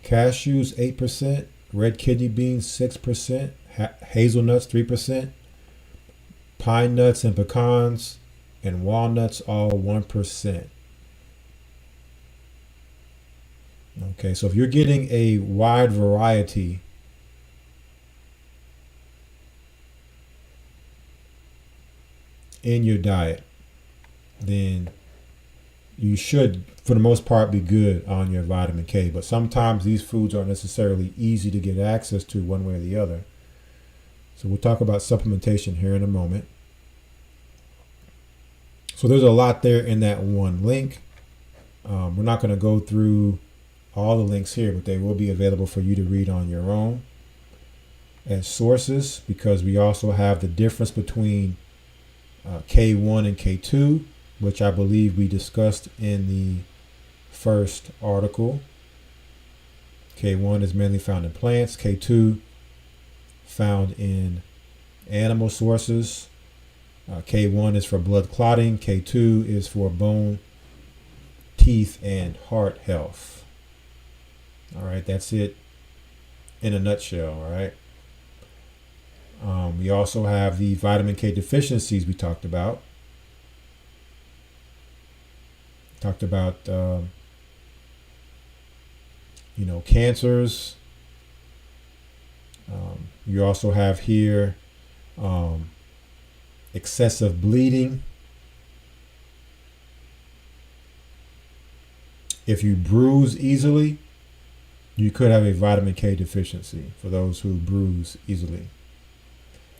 Cashews, 8%. Red kidney beans, 6%. Hazelnuts, 3%. Pine nuts and pecans and walnuts, all 1%. Okay, so if you're getting a wide variety in your diet, then you should, for the most part, be good on your vitamin K. But sometimes these foods aren't necessarily easy to get access to one way or the other. So we'll talk about supplementation here in a moment. So there's a lot there in that one link. We're not going to go through all the links here, but they will be available for you to read on your own as sources, because we also have the difference between K1 and K2, which I believe we discussed in the first article. K1 is mainly found in plants. K2 found in animal sources. K1 is for blood clotting. K2 is for bone, teeth, and heart health. All right, that's it in a nutshell. All right. We also have the vitamin K deficiencies we talked about. Cancers. You also have here excessive bleeding. If you bruise easily, you could have a vitamin K deficiency, for those who bruise easily.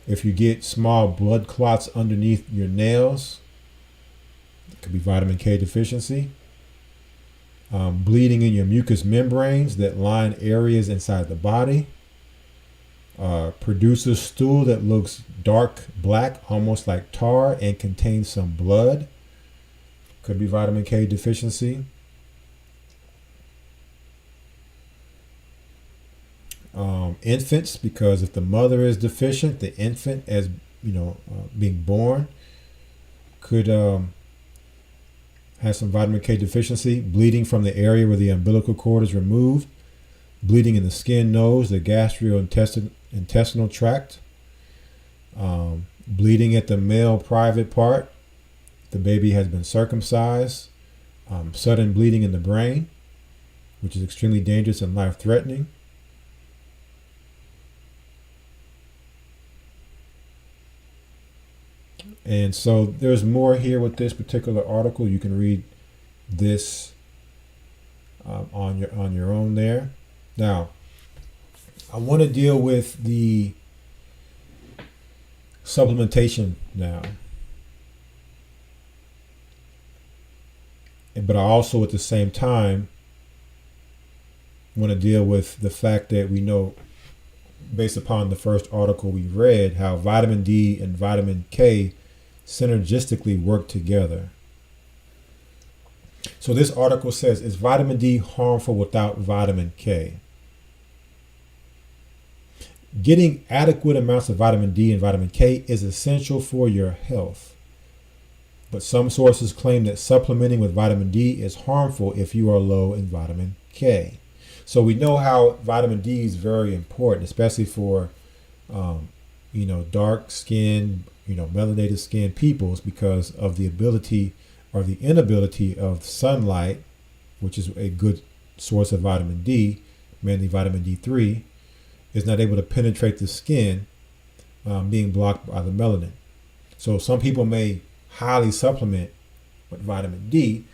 If you get small blood clots underneath your nails, it could be vitamin K deficiency. Bleeding in your mucous membranes that line areas inside the body. Produces stool that looks dark black, almost like tar, and contains some blood. Could be vitamin K deficiency. Infants, because if the mother is deficient, the infant, as being born, could have some vitamin K deficiency. Bleeding from the area where the umbilical cord is removed. Bleeding in the skin, nose, the gastrointestinal tract. Bleeding at the male private part. The baby has been circumcised. Sudden bleeding in the brain, which is extremely dangerous and life-threatening. And so there's more here with this particular article. You can read this on your own there. Now, I want to deal with the supplementation now. But I also, at the same time, want to deal with the fact that we know, based upon the first article we read, how vitamin D and vitamin K synergistically work together. So this article says, is vitamin D harmful without vitamin K? Getting adequate amounts of vitamin D and vitamin K is essential for your health. But some sources claim that supplementing with vitamin D is harmful if you are low in vitamin K. So we know how vitamin D is very important, especially for, dark skin, melanated skin peoples, because of the ability or the inability of sunlight, which is a good source of vitamin D, mainly vitamin D3, is not able to penetrate the skin, being blocked by the melanin. So some people may highly supplement with vitamin D,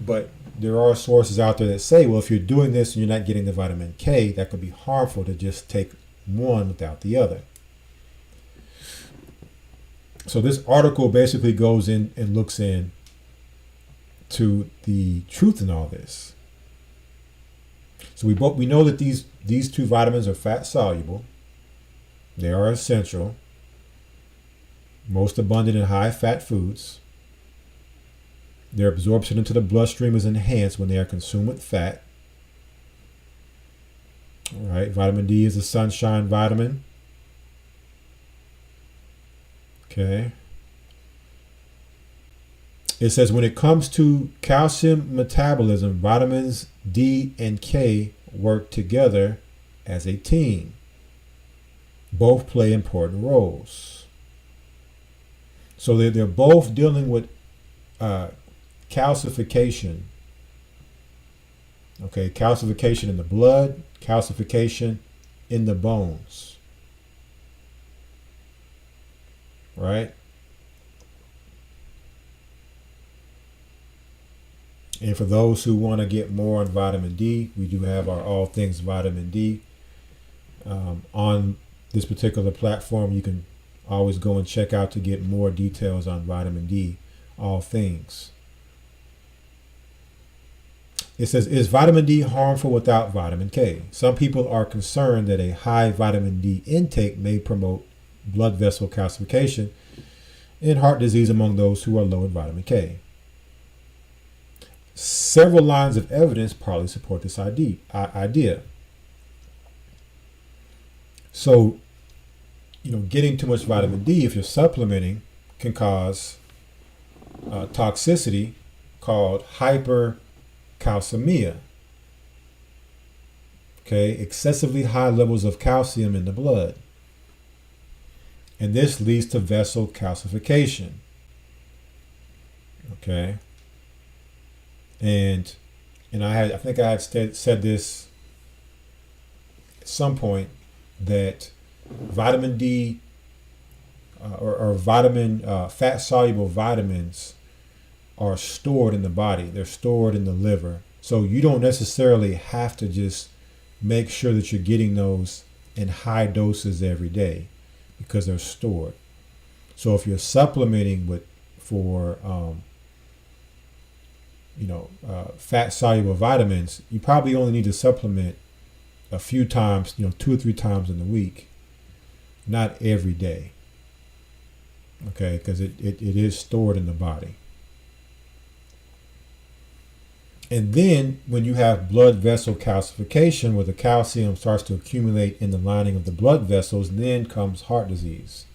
but there are sources out there that say, well, if you're doing this and you're not getting the vitamin K, that could be harmful to just take one without the other. So this article basically goes in and looks in to the truth in all this. So we know that these two vitamins are fat soluble. They are essential. Most abundant in high fat foods. Their absorption into the bloodstream is enhanced when they are consumed with fat. All right, vitamin D is a sunshine vitamin. Okay. It says when it comes to calcium metabolism, vitamins D and K work together as a team. Both play important roles. So they're both dealing with calcification. Okay, calcification in the blood, calcification in the bones. Right? And for those who want to get more on vitamin D, we do have our All Things Vitamin D on this particular platform. You can always go and check out to get more details on vitamin D, all things. It says, is vitamin D harmful without vitamin K? Some people are concerned that a high vitamin D intake may promote blood vessel calcification and heart disease among those who are low in vitamin K. Several lines of evidence partly support this idea. So, getting too much vitamin D, if you're supplementing, can cause toxicity called hypercalcemia. Okay, excessively high levels of calcium in the blood. And this leads to vessel calcification. Okay. And I think I had said this at some point, that vitamin D or fat soluble vitamins are stored in the body. They're stored in the liver. So you don't necessarily have to just make sure that you're getting those in high doses every day, because they're stored. So if you're supplementing for fat soluble vitamins, you probably only need to supplement a few times, 2 or 3 times in the week, not every day. Okay, because it is stored in the body. And then when you have blood vessel calcification, where the calcium starts to accumulate in the lining of the blood vessels, then comes heart disease.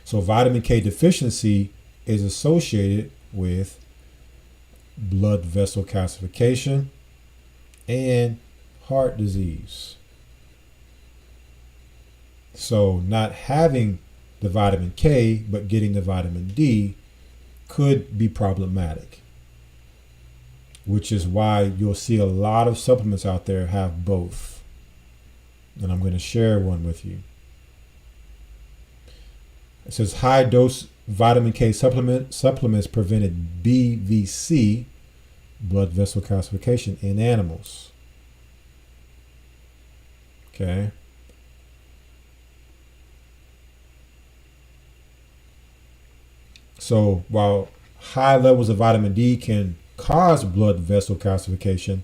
So vitamin K deficiency is associated with blood vessel calcification and heart disease. So not having the vitamin K but getting the vitamin D could be problematic, which is why you'll see a lot of supplements out there have both. And I'm going to share one with you. It says high dose vitamin K supplements prevented BVC, blood vessel calcification, in animals. Okay. So while high levels of vitamin D can cause blood vessel calcification,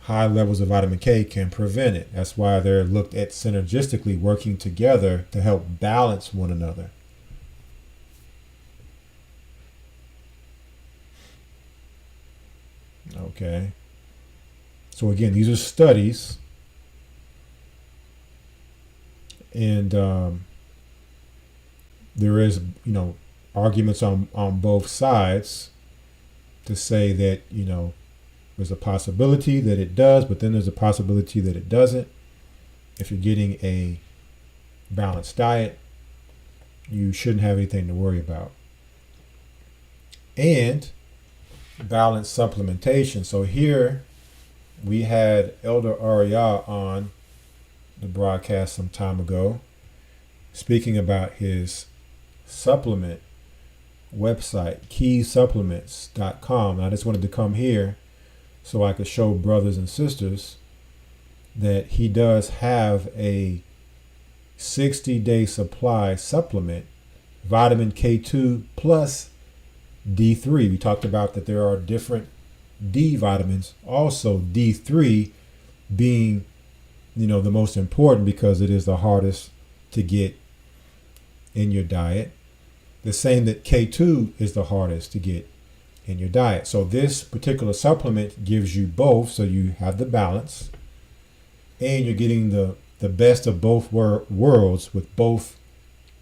high levels of vitamin K can prevent it. That's why they're looked at synergistically, working together to help balance one another. Okay. So again, these are studies, and there is, arguments on both sides to say that, there's a possibility that it does, but then there's a possibility that it doesn't. If you're getting a balanced diet, you shouldn't have anything to worry about. And balanced supplementation. So here we had Elder Rawchaa on the broadcast some time ago, speaking about his supplement website, keysupplements.com. I just wanted to come here so I could show brothers and sisters that he does have a 60-day supply supplement, vitamin K2 plus D3. We talked about that there are different D vitamins, also D3 being, the most important because it is the hardest to get in your diet. The same that K2 is the hardest to get in your diet. So this particular supplement gives you both, so you have the balance, and you're getting the best of both worlds with both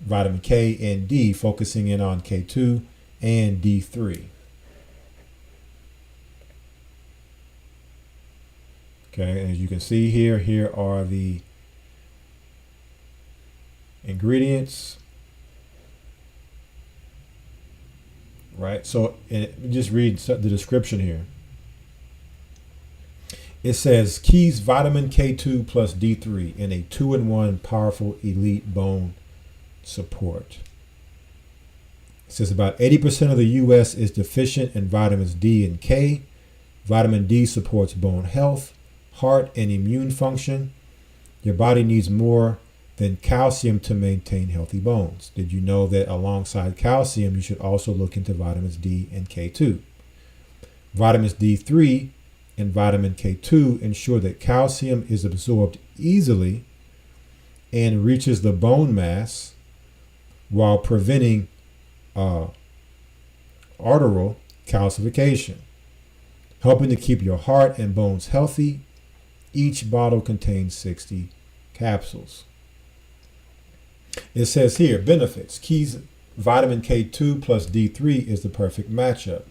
vitamin K and D, focusing in on K2 and D3. Okay, and as you can see here are the ingredients. Right, so just read the description here. It says Keys Vitamin K2 plus D3 in a 2-in-1 powerful elite bone support. It says about 80% of the U.S. is deficient in vitamins D and K. Vitamin D supports bone health, heart, and immune function. Your body needs more than calcium to maintain healthy bones. Did you know that alongside calcium, you should also look into vitamins D and K2? Vitamins D3 and vitamin K2 ensure that calcium is absorbed easily and reaches the bone mass while preventing arterial calcification, helping to keep your heart and bones healthy. Each bottle contains 60 capsules. It says here, benefits. Keys vitamin K2 plus D3 is the perfect matchup.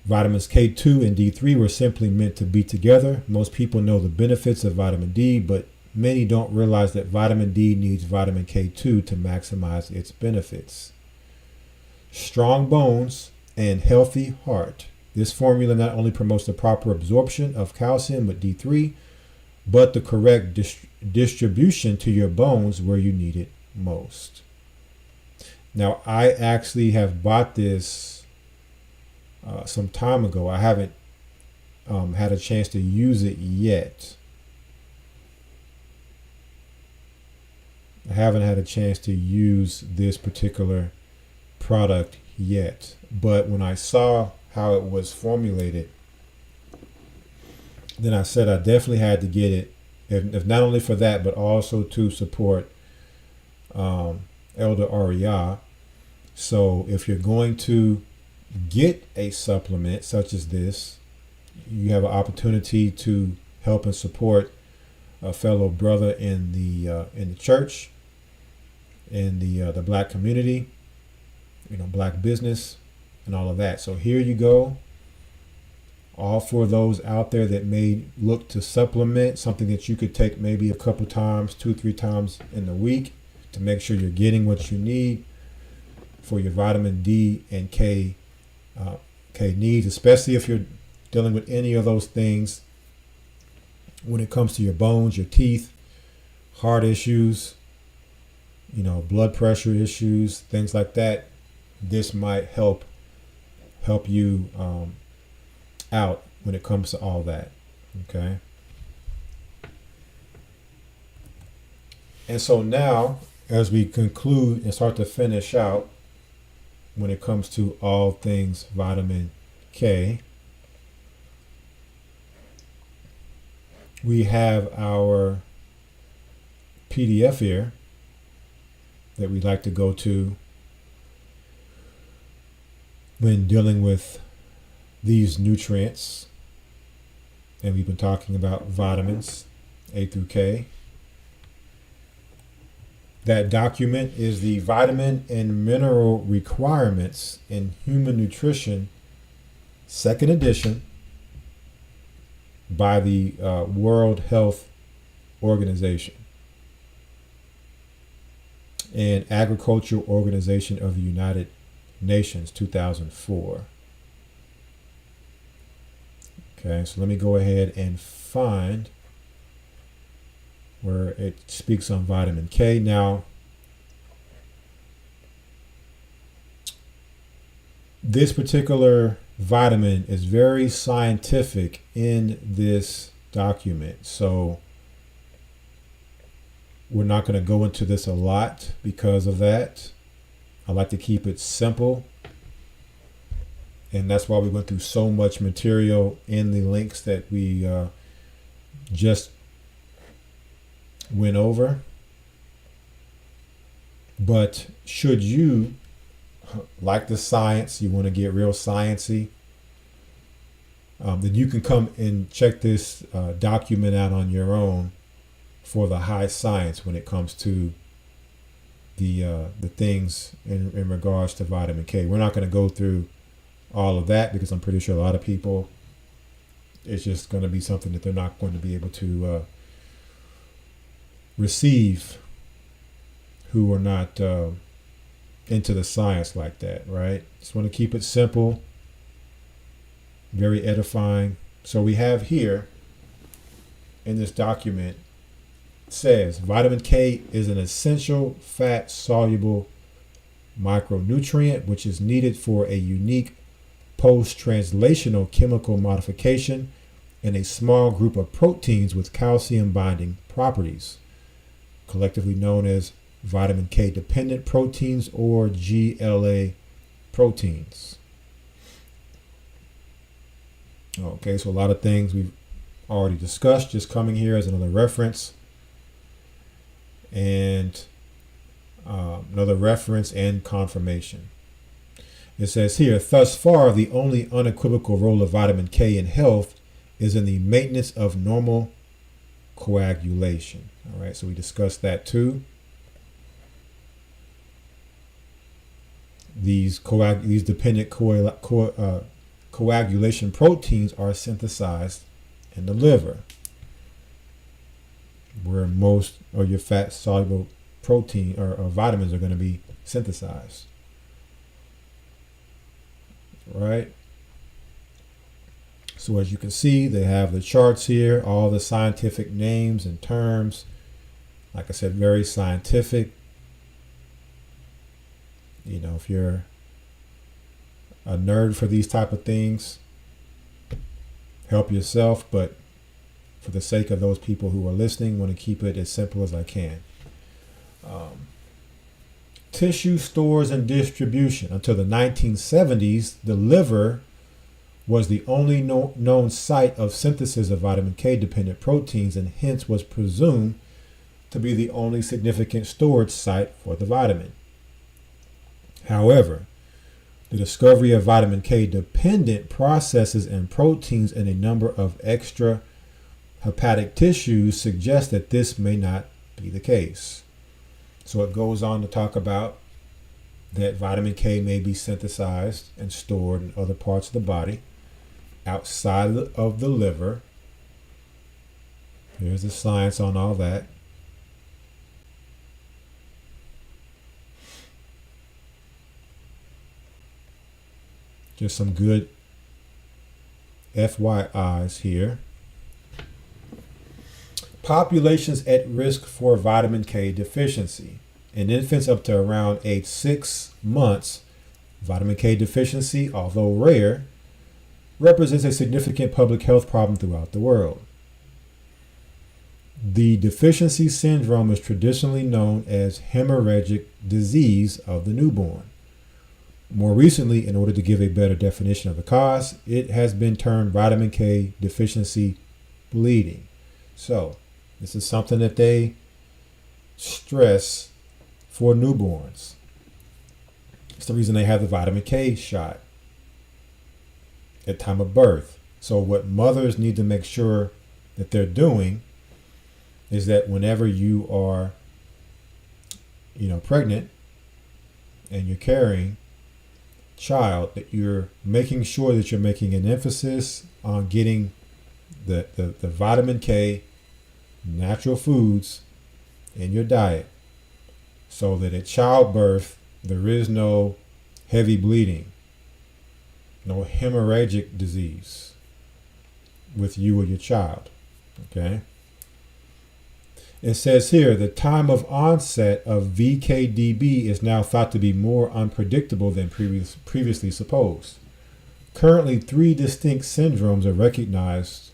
Vitamins K2 and D3 were simply meant to be together. Most people know the benefits of vitamin D, but many don't realize that vitamin D needs vitamin K2 to maximize its benefits. Strong bones and healthy heart. This formula not only promotes the proper absorption of calcium with D3, but the correct distribution to your bones where you need it most. Now, I actually have bought this some time ago. I haven't had a chance to use it yet. I haven't had a chance to use this particular product yet. But when I saw how it was formulated, then I said I definitely had to get it, if not only for that, but also to support Elder Rawchaa. So if you're going to get a supplement such as this, you have an opportunity to help and support a fellow brother in the church, in the black community, black business, and all of that. So here you go. All for those out there that may look to supplement, something that you could take maybe a couple times, 2-3 times in the week to make sure you're getting what you need for your vitamin D and K needs, especially if you're dealing with any of those things when it comes to your bones, your teeth, heart issues, blood pressure issues, things like that. This might help you out when it comes to all that. Okay. And so now, as we conclude and start to finish out when it comes to all things vitamin K, we have our PDF here that we like to go to when dealing with these nutrients. And we've been talking about vitamins A through K. That document is the Vitamin and Mineral Requirements in Human Nutrition, 2nd edition, by the World Health Organization and Agricultural Organization of the United Nations, 2004. Okay, so let me go ahead and find where it speaks on vitamin K. Now, this particular vitamin is very scientific in this document, so we're not going to go into this a lot because of that. I like to keep it simple, and that's why we went through so much material in the links that we just went over. But should you like the science, you want to get real sciencey, then you can come and check this document out on your own for the high science when it comes to the things in regards to vitamin K. We're not going to go through all of that because I'm pretty sure a lot of people, it's just going to be something that they're not going to be able to receive who are not into the science like that, right? Just want to keep it simple, very edifying. So we have here in this document, says vitamin K is an essential fat soluble micronutrient which is needed for a unique post-translational chemical modification in a small group of proteins with calcium binding properties, collectively known as vitamin K dependent proteins or GLA proteins. Okay, so a lot of things we've already discussed, just coming here as another reference. And another reference and confirmation. It says here, thus far, the only unequivocal role of vitamin K in health is in the maintenance of normal coagulation. All right, so we discussed that too. These dependent coagulation proteins are synthesized in the liver, where most of your fat soluble protein or vitamins are going to be synthesized. Right? So as you can see, they have the charts here, all the scientific names and terms. Like I said, very scientific. If you're a nerd for these type of things, help yourself, but for the sake of those people who are listening, I want to keep it as simple as I can. Tissue stores and distribution. Until the 1970s, the liver was the only known site of synthesis of vitamin K dependent proteins and hence was presumed to be the only significant storage site for the vitamin. However, The discovery of vitamin K dependent processes and proteins in a number of extra hepatic tissues suggests that this may not be the case. So it goes on to talk about that vitamin K may be synthesized and stored in other parts of the body outside of the liver. Here's the science on all that. Just some good FYIs here. Populations at risk for vitamin K deficiency. In infants up to around age 6 months, vitamin K deficiency, although rare, represents a significant public health problem throughout the world. The deficiency syndrome is traditionally known as hemorrhagic disease of the newborn. More recently, in order to give a better definition of the cause, it has been termed vitamin K deficiency bleeding. So, this is something that they stress for newborns. It's the reason they have the vitamin K shot at time of birth. So what mothers need to make sure that they're doing is that whenever you are, pregnant and you're carrying child, that you're making sure that you're making an emphasis on getting the vitamin K natural foods in your diet, so that at childbirth there is no heavy bleeding, no hemorrhagic disease with you or your child. Okay. It says here, the time of onset of VKDB is now thought to be more unpredictable than previously supposed. Currently, 3 distinct syndromes are recognized,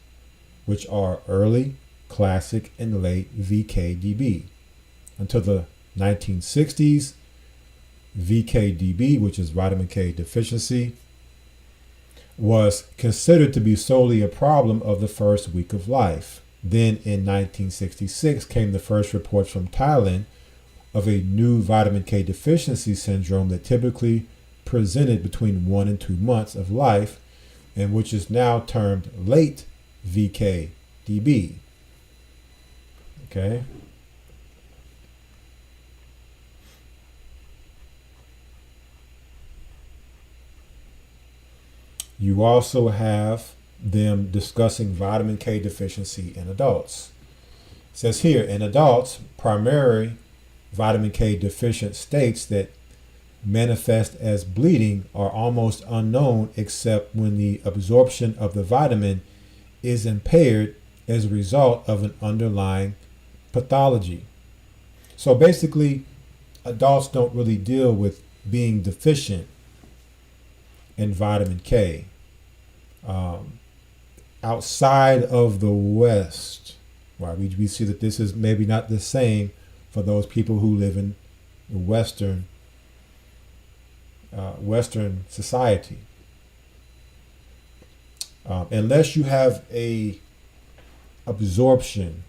which are early, classic, and late VKDB. Until the 1960s, VKDB, which is vitamin K deficiency, was considered to be solely a problem of the first week of life. Then in 1966 came the first reports from Thailand of a new vitamin K deficiency syndrome that typically presented between 1 and 2 months of life, and which is now termed late VKDB. Okay. You also have them discussing vitamin K deficiency in adults. It says here, in adults, primary vitamin K deficient states that manifest as bleeding are almost unknown except when the absorption of the vitamin is impaired as a result of an underlying pathology. So basically, adults don't really deal with being deficient in vitamin K. Outside of the West, right, we see that this is maybe not the same for those people who live in the Western society. Unless you have a absorption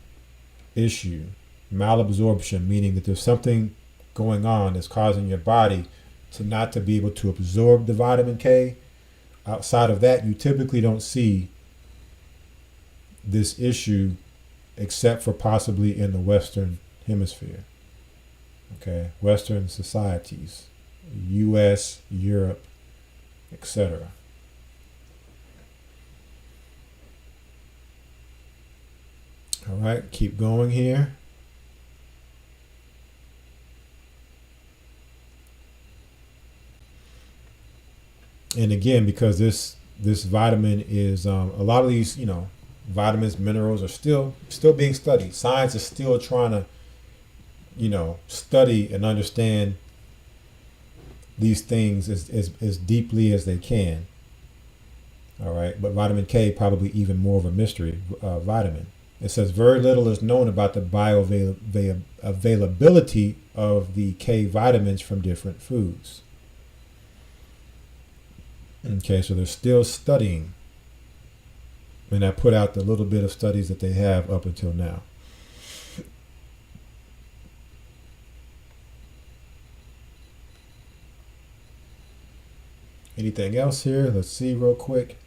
issue, malabsorption, meaning that there's something going on that's causing your body to be able to absorb the vitamin K. Outside of that, you typically don't see this issue except for possibly in the Western hemisphere. Okay, Western societies, US, Europe, etc. All right, keep going here. And again, because this vitamin is a lot of these, vitamins, minerals are still being studied. Science is still trying to, study and understand these things as deeply as they can. All right, but vitamin K probably even more of a mystery vitamin. It says very little is known about the bioavailability of the K vitamins from different foods. Okay, so they're still studying. And I put out the little bit of studies that they have up until now. Anything else here? Let's see real quick.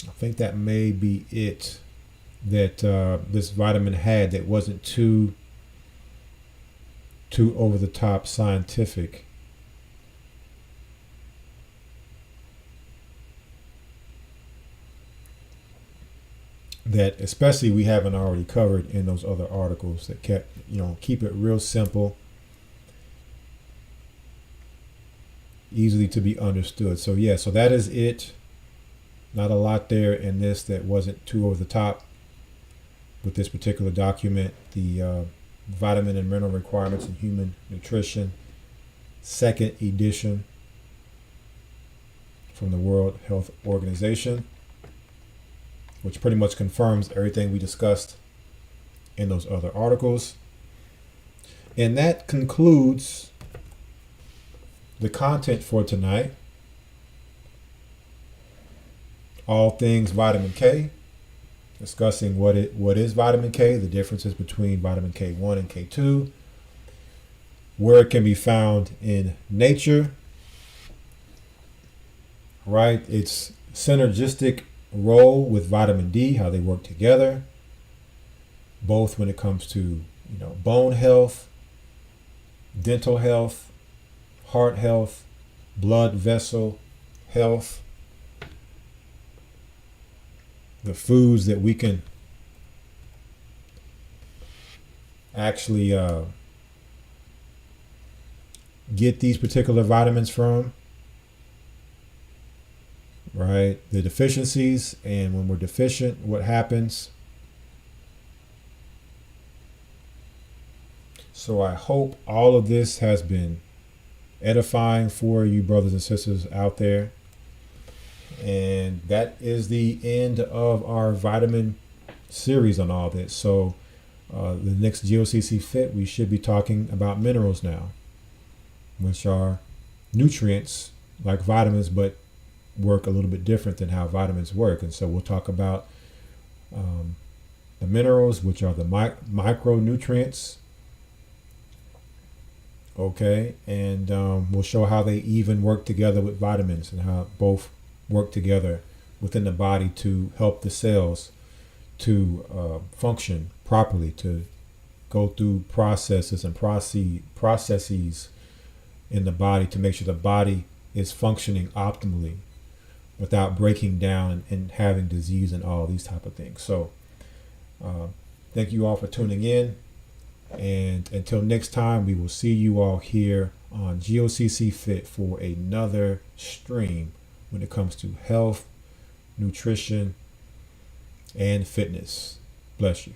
I think that may be it that this vitamin had that wasn't too over the top scientific. That especially we haven't already covered in those other articles that kept, keep it real simple, easily to be understood. So yeah, so that is it. Not a lot there in this that wasn't too over the top with this particular document. The vitamin and mineral requirements in human nutrition, second edition from the World Health Organization, which pretty much confirms everything we discussed in those other articles. And that concludes the content for tonight. All things vitamin K, discussing what is vitamin K, the differences between vitamin K1 and K2, where it can be found in nature, right? Its synergistic role with vitamin D, how they work together, both when it comes to bone health, dental health, heart health, blood vessel health, the foods that we can actually get these particular vitamins from, right? The deficiencies, and when we're deficient, what happens. So I hope all of this has been edifying for you brothers and sisters out there. And that is the end of our vitamin series on all this. So the next G.O.C.C. Fit, we should be talking about minerals now, which are nutrients like vitamins, but work a little bit different than how vitamins work. And so we'll talk about the minerals, which are the micronutrients. Okay, and we'll show how they even work together with vitamins and how both work together within the body to help the cells to function properly, to go through processes and processes in the body to make sure the body is functioning optimally without breaking down and having disease and all these type of things. So thank you all for tuning in, and until next time, we will see you all here on G.O.C.C. Fit for another stream when it comes to health, nutrition, and fitness. Bless you.